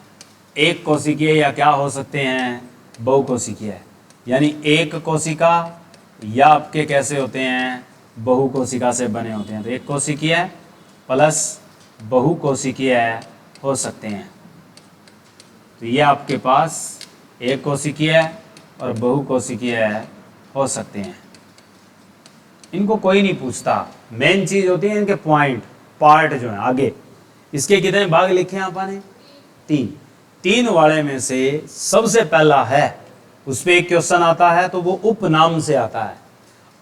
एक कोशिकीय या क्या हो सकते हैं, बहुकोशिकीय। यानी एक कोशिका या आपके कैसे होते हैं, बहुकोशिका से बने होते हैं। तो एक कोशिकीय प्लस बहुकोशिकीय हो सकते हैं। तो ये आपके पास एक कोशिकीय और बहुकोशिकीय हो सकते हैं। इनको कोई नहीं पूछता, मेन चीज होती है इनके पॉइंट, पार्ट जो है आगे। इसके कितने भाग लिखे हैं आपने, 3 वाले में से सबसे पहला है, उस पर एक क्वेश्चन आता है तो वो उपनाम से आता है।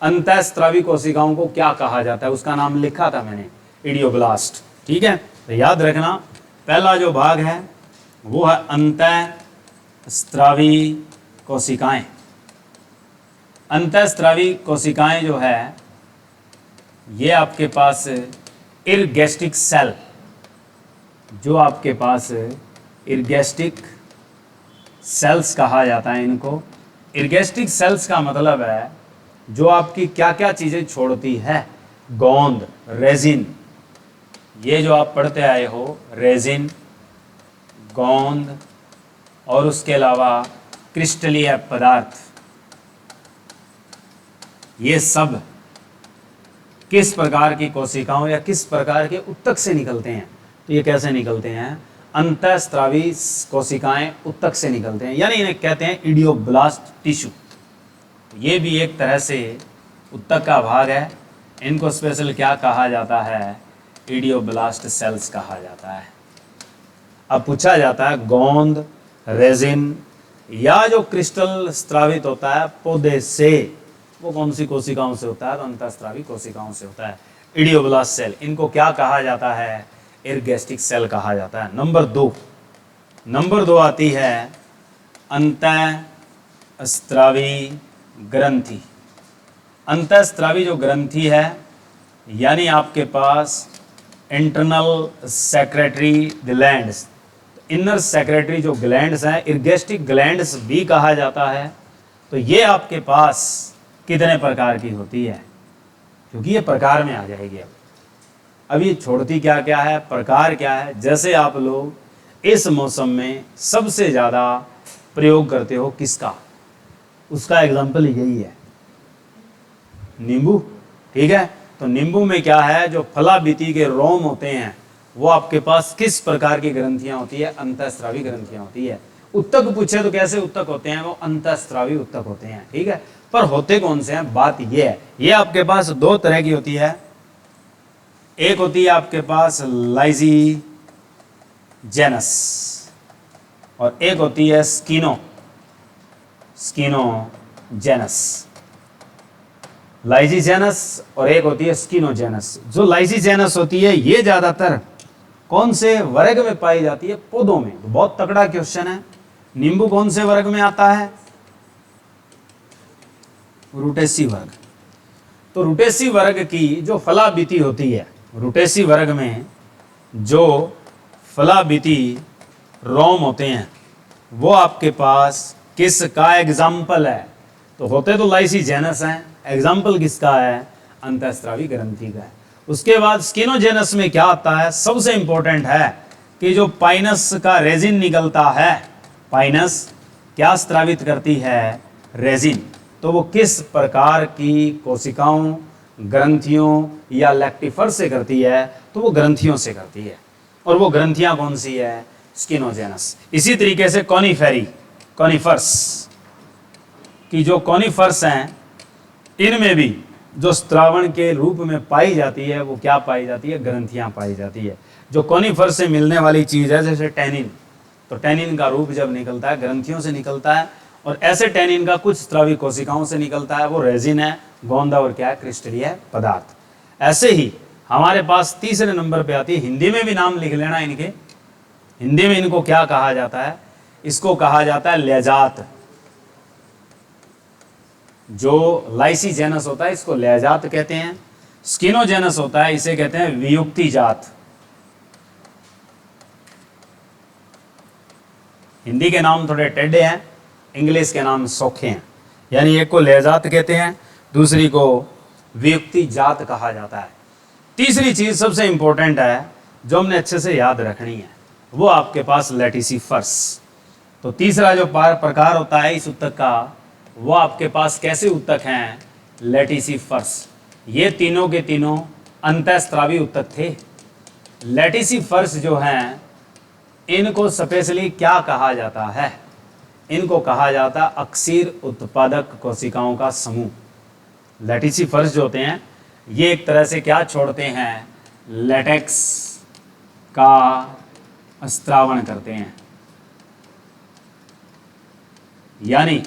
अंतःस्रावी कोशिकाओं को क्या कहा जाता है, उसका नाम लिखा था मैंने, इडियोब्लास्ट। ठीक है, तो याद रखना पहला जो भाग है वो है अंतःस्रावी कोशिकाएं। अंतःस्रावी कोशिकाएं जो है ये आपके पास इरगैस्ट्रिक सेल, जो आपके पास इरगैस्ट्रिक सेल्स कहा जाता है इनको। इरगैस्ट्रिक सेल्स का मतलब है जो आपकी क्या क्या चीज़ें छोड़ती है, गोंद, रेजिन, ये जो आप पढ़ते आए हो, रेजिन, गोंद, और उसके अलावा क्रिस्टलीय पदार्थ, ये सब किस प्रकार की कोशिकाओं या किस प्रकार के उत्तक से निकलते हैं। तो ये कैसे निकलते हैं, अंतःस्रावी कोशिकाएं उत्तक से निकलते हैं, यानी इन्हें कहते हैं इडियोब्लास्ट टिश्यू। ये भी एक तरह से उत्तक का भाग है। इनको स्पेशल क्या कहा जाता है, इडियोब्लास्ट सेल्स कहा जाता है। अब पूछा जाता है गोंद, रेजिन या जो क्रिस्टल स्रावित होता है पौधे से, वो कौन सी कोशिकाओं से होता है, तो अंतःस्रावी कोशिकाओं से होता है, इडियोब्लास्ट सेल। इनको क्या कहा जाता है, इरगैस्ट्रिक सेल कहा जाता है। नंबर 2 आती है अंतःस्रावी ग्रंथि। अंतःस्रावी जो ग्रंथि है यानी आपके पास internal secretory glands, inner secretory जो ग्लैंड्स हैं, इरगैस्ट्रिक ग्लैंड्स भी कहा जाता है। तो ये आपके पास कितने प्रकार की होती है, क्योंकि ये प्रकार में आ जाएगी। अब ये छोड़ती क्या क्या है, प्रकार क्या है। जैसे आप लोग इस मौसम में सबसे ज़्यादा प्रयोग करते हो किसका, उसका एग्जाम्पल यही है, नींबू। ठीक है, तो नींबू में क्या है, जो फलाबीती के रोम होते हैं वो आपके पास किस प्रकार की ग्रंथियां होती है, अंतःस्रावी ग्रंथियां होती है। उत्तक पूछे तो कैसे उत्तक होते हैं, वो अंतःस्रावी उत्तक होते हैं। ठीक है, पर होते कौन से हैं, बात ये है, ये आपके पास 2 तरह की होती है। एक होती है आपके पास लाइजी जेनस और एक होती है स्किनोजेनस। लाइजीजेनस और एक होती है स्किनोजेनस। जो लाइजीजेनस होती है ये ज्यादातर कौन से वर्ग में पाई जाती है? पौधों में। तो बहुत तगड़ा क्वेश्चन है। नींबू कौन से वर्ग में आता है? रूटेसी वर्ग। तो रूटेसी वर्ग की जो फलाबिती होती है, रूटेसी वर्ग में जो फलाबिती रोम होते हैं वो आपके पास किसका एग्जाम्पल है? तो होते तो लाइसीजेनस हैं, एग्जाम्पल किसका है? अंतःस्रावी ग्रंथि का है। उसके बाद स्किनोजेनस में क्या आता है? सबसे इंपॉर्टेंट है कि जो पाइनस का रेजिन निकलता है, पाइनस क्या स्त्रावित करती है? रेजिन। तो वो किस प्रकार की कोशिकाओं, ग्रंथियों या लैक्टिफर से करती है? तो वो ग्रंथियों से करती है। और वो ग्रंथियां कौन सी है? स्किनोजेनस। इसी तरीके से कॉनिफर्स की जो कॉनिफर्स हैं इनमें भी जो स्त्रावण के रूप में पाई जाती है वो क्या पाई जाती है? ग्रंथियां पाई जाती है। जो कॉनिफर्स से मिलने वाली चीज है जैसे टैनिन, तो टैनिन का रूप जब निकलता है ग्रंथियों से निकलता है और ऐसे टैनिन का कुछ स्त्रावी कोशिकाओं से निकलता है, वो रेजिन है, गोंदा और क्या है? क्रिस्टलीय पदार्थ। ऐसे ही हमारे पास तीसरे नंबर पे आती है, हिंदी में भी नाम लिख लेना इनके। हिंदी में इनको क्या कहा जाता है? इसको कहा जाता है लैजात। जो लाइसीजेनस होता है इसको लैजात कहते हैं। स्किनोजेनस होता है इसे कहते हैं वियुक्ति जात। हिंदी के नाम थोड़े टेढ़े हैं, इंग्लिश के नाम सौखे हैं। यानी एक को लैजात कहते हैं, दूसरी को वियुक्ति जात कहा जाता है। तीसरी चीज सबसे इंपॉर्टेंट है जो हमने अच्छे से याद रखनी है, वो आपके पास लेटिसिफर्स। तो तीसरा जो प्रकार होता है इस उत्तक का, वो आपके पास कैसे उत्तक हैं? लेटिसिफर्स। ये तीनों के तीनों अंतःस्रावी उत्तक थे। लेटिसिफर्स जो हैं इनको स्पेशली क्या कहा जाता है? इनको कहा जाता है अक्सीर उत्पादक कोशिकाओं का समूह। लेटिसिफर्स जो होते हैं ये एक तरह से क्या छोड़ते हैं? लेटेक्स का स्त्रावण करते हैं, यानी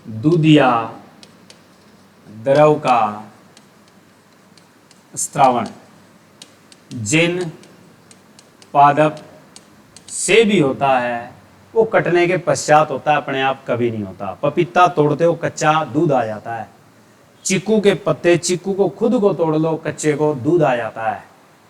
दूधिया द्रव का स्त्रावण। जिन पादप से भी होता है वो कटने के पश्चात होता है, अपने आप कभी नहीं होता। पपीता तोड़ते हो कच्चा दूध आ जाता है, चीकू के पत्ते, चीकू को खुद को तोड़ लो कच्चे को दूध आ जाता है,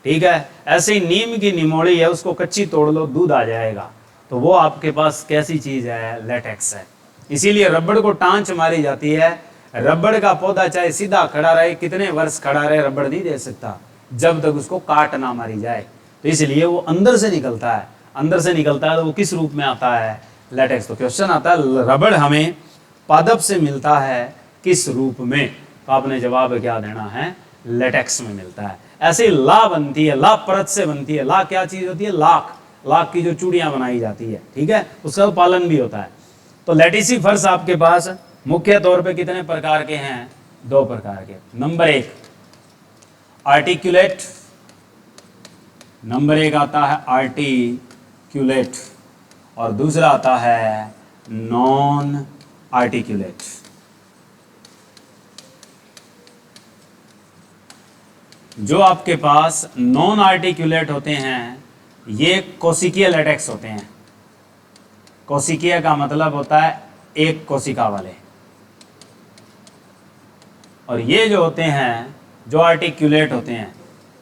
ठीक है। ऐसे ही नीम की निमोड़ी है, उसको कच्ची तोड़ लो दूध आ जाएगा। तो वो आपके पास कैसी चीज है? लेटेक्स है। इसीलिए रबड़ को टांच मारी जाती है। रबड़ का पौधा चाहे सीधा खड़ा रहे, कितने वर्ष खड़ा रहे, रबड़ नहीं दे सकता जब तक उसको काट ना मारी जाए। तो इसलिए वो अंदर से निकलता है। अंदर से निकलता है तो वो किस रूप में आता है? लेटेक्स। तो क्वेश्चन आता है रबड़ हमें पादप से मिलता है किस रूप में? तो आपने जवाब क्या देना है? लेटेक्स में मिलता है। ऐसे ही ला बनती है, ला परत से बनती है। ला क्या चीज होती है? लाख। लाख की जो चूड़ियां बनाई जाती है, ठीक है, उसका तो पालन भी होता है। तो लेटिसिफर्स आपके पास मुख्य तौर पे कितने प्रकार के हैं? 2 प्रकार के। नंबर 1 आर्टिकुलेट, नंबर 1 आता है आर्टिकुलेट और दूसरा आता है नॉन आर्टिकुलेट। जो आपके पास नॉन आर्टिकुलेट होते हैं ये कोशिकीय लेटेक्स होते हैं। कोशिकीय का मतलब होता है एक कोशिका वाले। और ये जो होते हैं, जो आर्टिकुलेट होते हैं,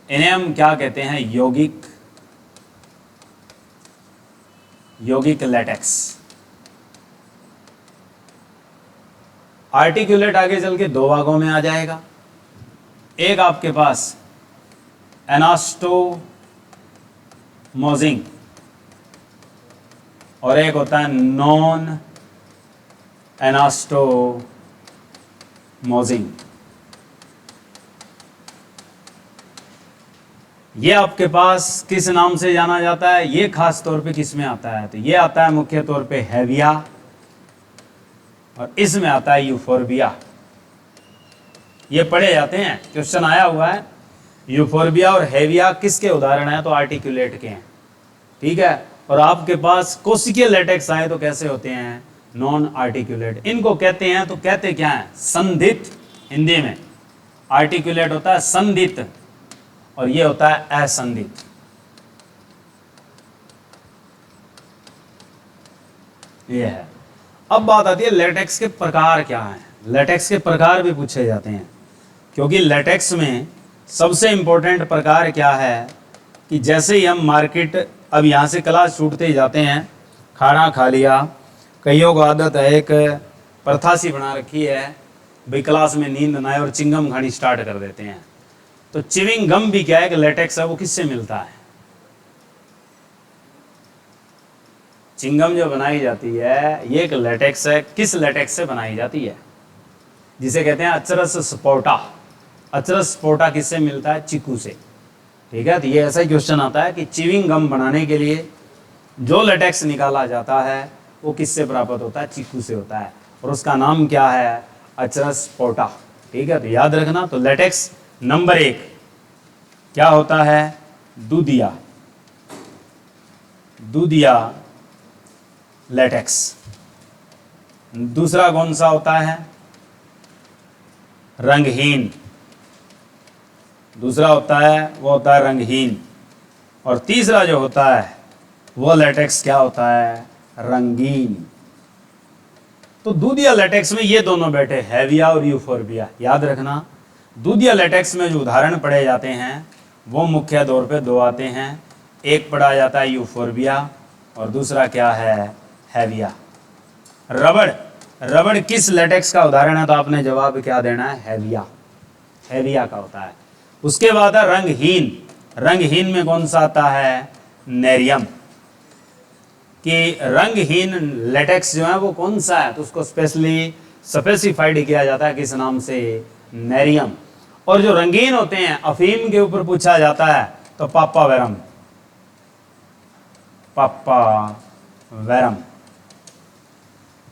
इन्हें हम क्या कहते हैं? यौगिक लेटेक्स। आर्टिकुलेट आगे चल के 2 भागों में आ जाएगा। एक आपके पास एनास्टोमोजिंग और एक होता है नॉन एनास्टोमोजिंग। ये आपके पास किस नाम से जाना जाता है? ये खास तौर पे किस में आता है? तो ये आता है मुख्य तौर पे हेविया और इसमें आता है यूफोर्बिया। ये पढ़े जाते हैं, क्वेश्चन आया हुआ है। यूफोर्बिया और हेविया किसके उदाहरण हैं? तो आर्टिकुलेट के हैं, ठीक है। और आपके पास कोशिकीय लेटेक्स आए तो कैसे होते हैं? Non articulate. इनको कहते हैं तो कहते क्या है? संधित। हिंदी में आर्टिकुलेट होता है संधित और ये होता है असंधित। ये है। अब बात आती है लेटेक्स के प्रकार क्या हैं। लेटेक्स के प्रकार भी पूछे जाते हैं, क्योंकि लेटेक्स में सबसे इंपॉर्टेंट प्रकार क्या है कि जैसे ही हम मार्केट, अब यहाँ से क्लास छूटते ही जाते हैं, खाना खा लिया, कईयों को आदत है, एक प्रथा सी बना रखी है भाई क्लास में नींद ना आए और चिंगम खानी स्टार्ट कर देते हैं। तो चिविंग गम भी क्या है कि लेटेक्स है, वो किससे मिलता है? चिंगम जो बनाई जाती है ये एक लेटेक्स है। किस लेटेक्स से बनाई जाती है? जिसे कहते हैं अचरस स्पोटा। अचरस स्पोटा किससे मिलता है? चीकू से, ठीक है। तो ये ऐसा ही क्वेश्चन आता है कि चिविंग गम बनाने के लिए जो लेटेक्स निकाला जाता है वो किससे प्राप्त होता है? चीकू से होता है, और उसका नाम क्या है? अचरस स्पोटा, ठीक है। तो याद रखना। तो लेटेक्स नंबर 1 क्या होता है? दूधिया। दूधिया लेटेक्स। दूसरा कौन सा होता है? रंगहीन। दूसरा होता है वो होता है रंगहीन। और तीसरा जो होता है वो लेटेक्स क्या होता है? रंगीन। तो दूधिया लेटेक्स में ये दोनों बैठे, हेविया और यूफोर्बिया। याद रखना, दूधिया लेटेक्स में जो उदाहरण पढ़े जाते हैं वो मुख्य तौर पे 2 आते हैं। एक पढ़ा जाता है यूफोर्बिया और दूसरा क्या है? हेविया। रबड़। रबड़ किस लेटेक्स का उदाहरण है? तो आपने जवाब क्या देना है? हेविया। हेविया का होता है। उसके बाद है रंगहीन। रंगहीन में कौन सा आता है? नेरियम। कि रंगहीन लेटेक्स जो है वो कौन सा है? तो उसको स्पेशली स्पेसिफाइड किया जाता है किस नाम से? नेरियम। और जो रंगीन होते हैं, अफीम के ऊपर पूछा जाता है तो पापावेरम। पापावेरम।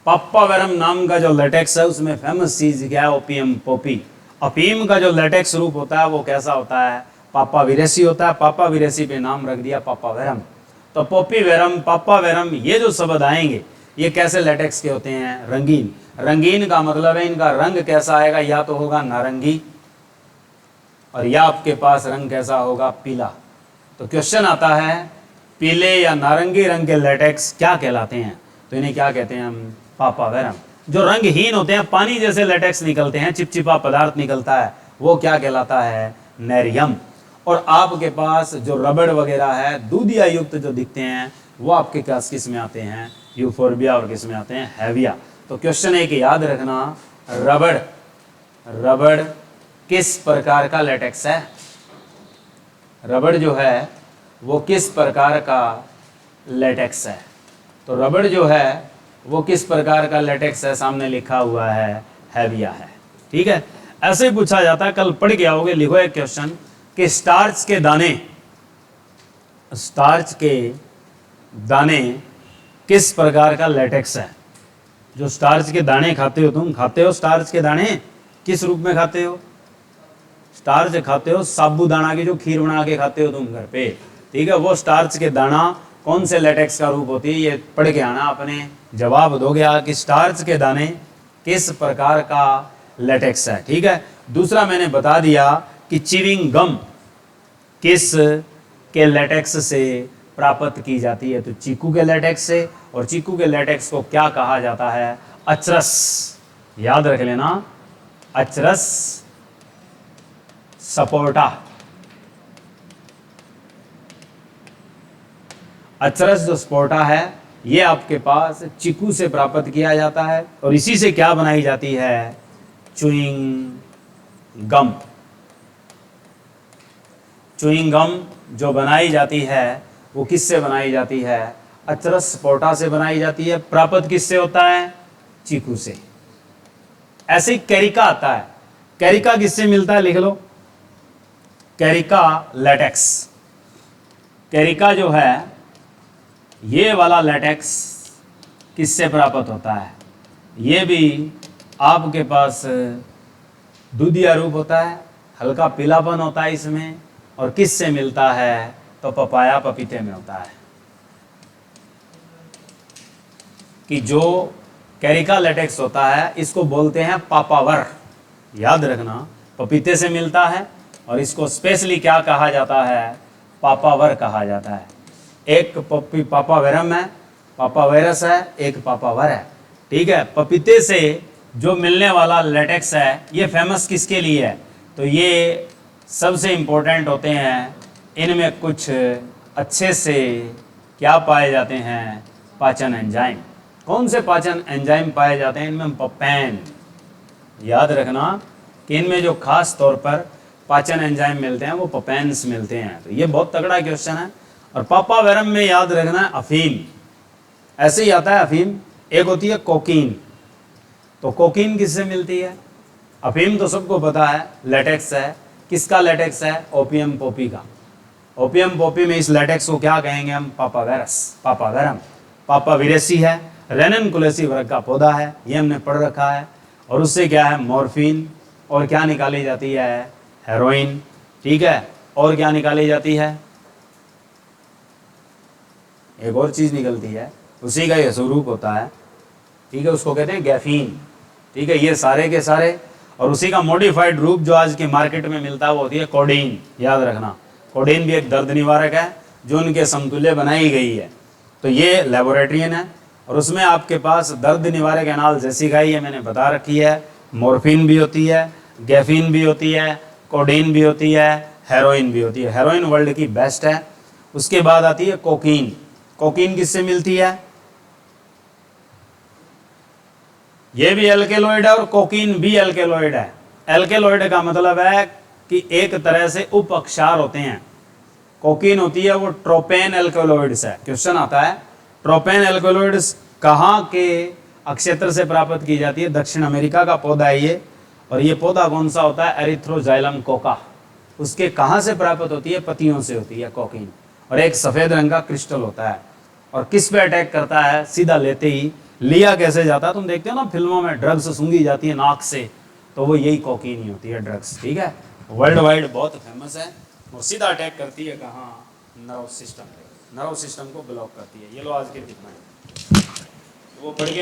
पापावेरम नाम का जो लेटेक्स है उसमें फेमस चीज क्या है? ओपियम पोपी। अफीम का जो लेटेक्स रूप होता है वो कैसा होता है? पापाविरेसी होता है। पापाविरेसी पे नाम रख दिया पापावेरम। तो पोपीवेरम, पापावेरम, ये जो शब्द आएंगे ये कैसे लेटेक्स के होते हैं? रंगीन। रंगीन का मतलब है इनका रंग कैसा आएगा? या तो होगा नारंगी और या आपके पास रंग कैसा होगा? पीला। तो क्वेश्चन आता है पीले या नारंगी रंग के लेटेक्स क्या कहलाते हैं? तो इन्हें क्या कहते हैं हम? पापावेरम। जो रंगहीन होते हैं, पानी जैसे लेटेक्स निकलते हैं, चिपचिपा पदार्थ निकलता है, वो क्या कहलाता है? नेरियम। और आपके पास जो रबड़ वगैरह है दूधिया युक्त जो दिखते हैं वो आपके पास किस में आते हैं? यूफोर्बिया और किस में आते हैं? हेविया। तो क्वेश्चन है कि याद रखना, रबड़। रबड़ किस प्रकार का लेटेक्स है? रबड़ जो है वो किस प्रकार का लेटेक्स है? तो रबड़ जो है वो किस प्रकार का लेटेक्स है? सामने लिखा हुआ है हेविया है, ठीक है। ऐसे ही पूछा जाता है, कल पढ़ के आओगे, लिखो एक क्वेश्चन कि स्टार्च के दाने, स्टार्च के दाने किस प्रकार का लेटेक्स है? जो स्टार्च के दाने खाते हो तुम, खाते हो स्टार्च के दाने? किस रूप में खाते हो? स्टार्च खाते हो साबूदाना की जो खीर बना के खाते हो तुम घर पे, ठीक है। वो स्टार्च के दाना कौन से लेटेक्स का रूप होती है? ये पढ़ के आना, अपने जवाब दोगे कि स्टार्च के दाने किस प्रकार का लेटेक्स है, ठीक है। दूसरा मैंने बता दिया कि चिविंग गम किस के लेटेक्स से प्राप्त की जाती है? तो चीकू के लेटेक्स से। और चीकू के लेटेक्स को क्या कहा जाता है? अचरस। याद रख लेना, अचरस सपोर्टा। अचरस जो स्पोर्टा है ये आपके पास चीकू से प्राप्त किया जाता है और इसी से क्या बनाई जाती है? Chewing gum. च्युइंग गम जो बनाई जाती है वो किससे बनाई जाती है? अचरस स्पोर्टा से बनाई जाती है। प्राप्त किससे होता है? चीकू से। ऐसे ही कैरिका आता है। कैरिका किससे मिलता है? लिख लो, कैरिका लेटेक्स। कैरिका जो है ये वाला लेटेक्स किससे प्राप्त होता है? ये भी आपके पास दूधिया रूप होता है, हल्का पीलापन होता है इसमें, और किस से मिलता है? तो पपाया पपीते में होता है। कि जो कैरिका लेटेक्स होता है इसको बोलते हैं पापावर, याद रखना, पपीते से मिलता है और इसको स्पेशली क्या कहा जाता है? पापावर कहा जाता है। एक पापावेरम है, पापावेरस है, एक पापावर है। ठीक है, पपीते से जो मिलने वाला लेटेक्स है ये फेमस किसके लिए है? तो ये सबसे इम्पोर्टेंट होते हैं, इनमें कुछ अच्छे से क्या पाए जाते हैं? पाचन एंजाइम। कौन से पाचन एंजाइम पाए जाते हैं इनमें? पपैन। याद रखना कि इनमें जो खास तौर पर पाचन एंजाइम मिलते हैं वो पपैन्स मिलते हैं। तो ये बहुत तगड़ा क्वेश्चन है। और पापावेरम में याद रखना है अफीम, ऐसे ही आता है अफीम। एक होती है कोकीन, तो कोकीन किससे मिलती है? अफीम तो सबको पता है लेटेक्स है। किसका लेटेक्स है? ओपियम पोपी का। ओपियम पोपी में इस लेटेक्स को क्या कहेंगे हम? पापावेरस, पापावेरम। पापाविरेसी है, रेननकुलेसी वर्ग का पौधा है, ये हमने पढ़ रखा है। और उससे क्या है? मॉर्फिन, और क्या निकाली जाती है? हेरोइन। ठीक है, और क्या निकाली जाती है? एक और चीज निकलती है, उसी का ये स्वरूप होता है। ठीक है, उसको कहते हैं गैफीन। ठीक है, ये सारे के सारे, और उसी का मॉडिफाइड रूप जो आज के मार्केट में मिलता है वो होती है कोडीन। याद रखना, कोडीन भी एक दर्द निवारक है जो उनके समतुल्य बनाई गई है। तो ये लेबोरेटरियन है और उसमें आपके पास दर्द निवारक एनाल्जेसिका ही है, मैंने बता रखी है। मॉर्फिन भी होती है, गैफीन भी होती है, कोडीन भी होती है, हेरोइन भी होती है। हेरोइन वर्ल्ड की बेस्ट है। उसके बाद आती है कोकीन। कोकीन किससे मिलती है? ये भी एल्केलॉइड है और कोकीन भी एल्केलॉइड है। एल्केलॉइड का मतलब है कि एक तरह से उप अक्षार होते हैं। कोकीन होती है वो ट्रोपेन एल्केलॉइड्स है। क्वेश्चन आता है ट्रोपेन एल्केलॉइड्स कहाँ के अक्षेत्र से प्राप्त की जाती है? दक्षिण अमेरिका का पौधा है ये। और ये पौधा कौन सा होता है? Erythroxylum Coca. उसके कहाँ से प्राप्त होती है? पत्तियों से होती है कोकीन। और एक सफेद रंग का क्रिस्टल होता है। और किस पे अटैक करता है? सीधा लेते ही लिया कैसे जाता है? तुम देखते हो ना फिल्मों में ड्रग्स सूंघी जाती है नाक से, तो वो यही कोकीन ही होती है ड्रग्स। ठीक है, वर्ल्ड वाइड बहुत फेमस है। वो सीधा अटैक करती है कहाँ? नर्व सिस्टम पे। नर्व सिस्टम को ब्लॉक करती है। ये लो आज के कितना है वो पढ़ के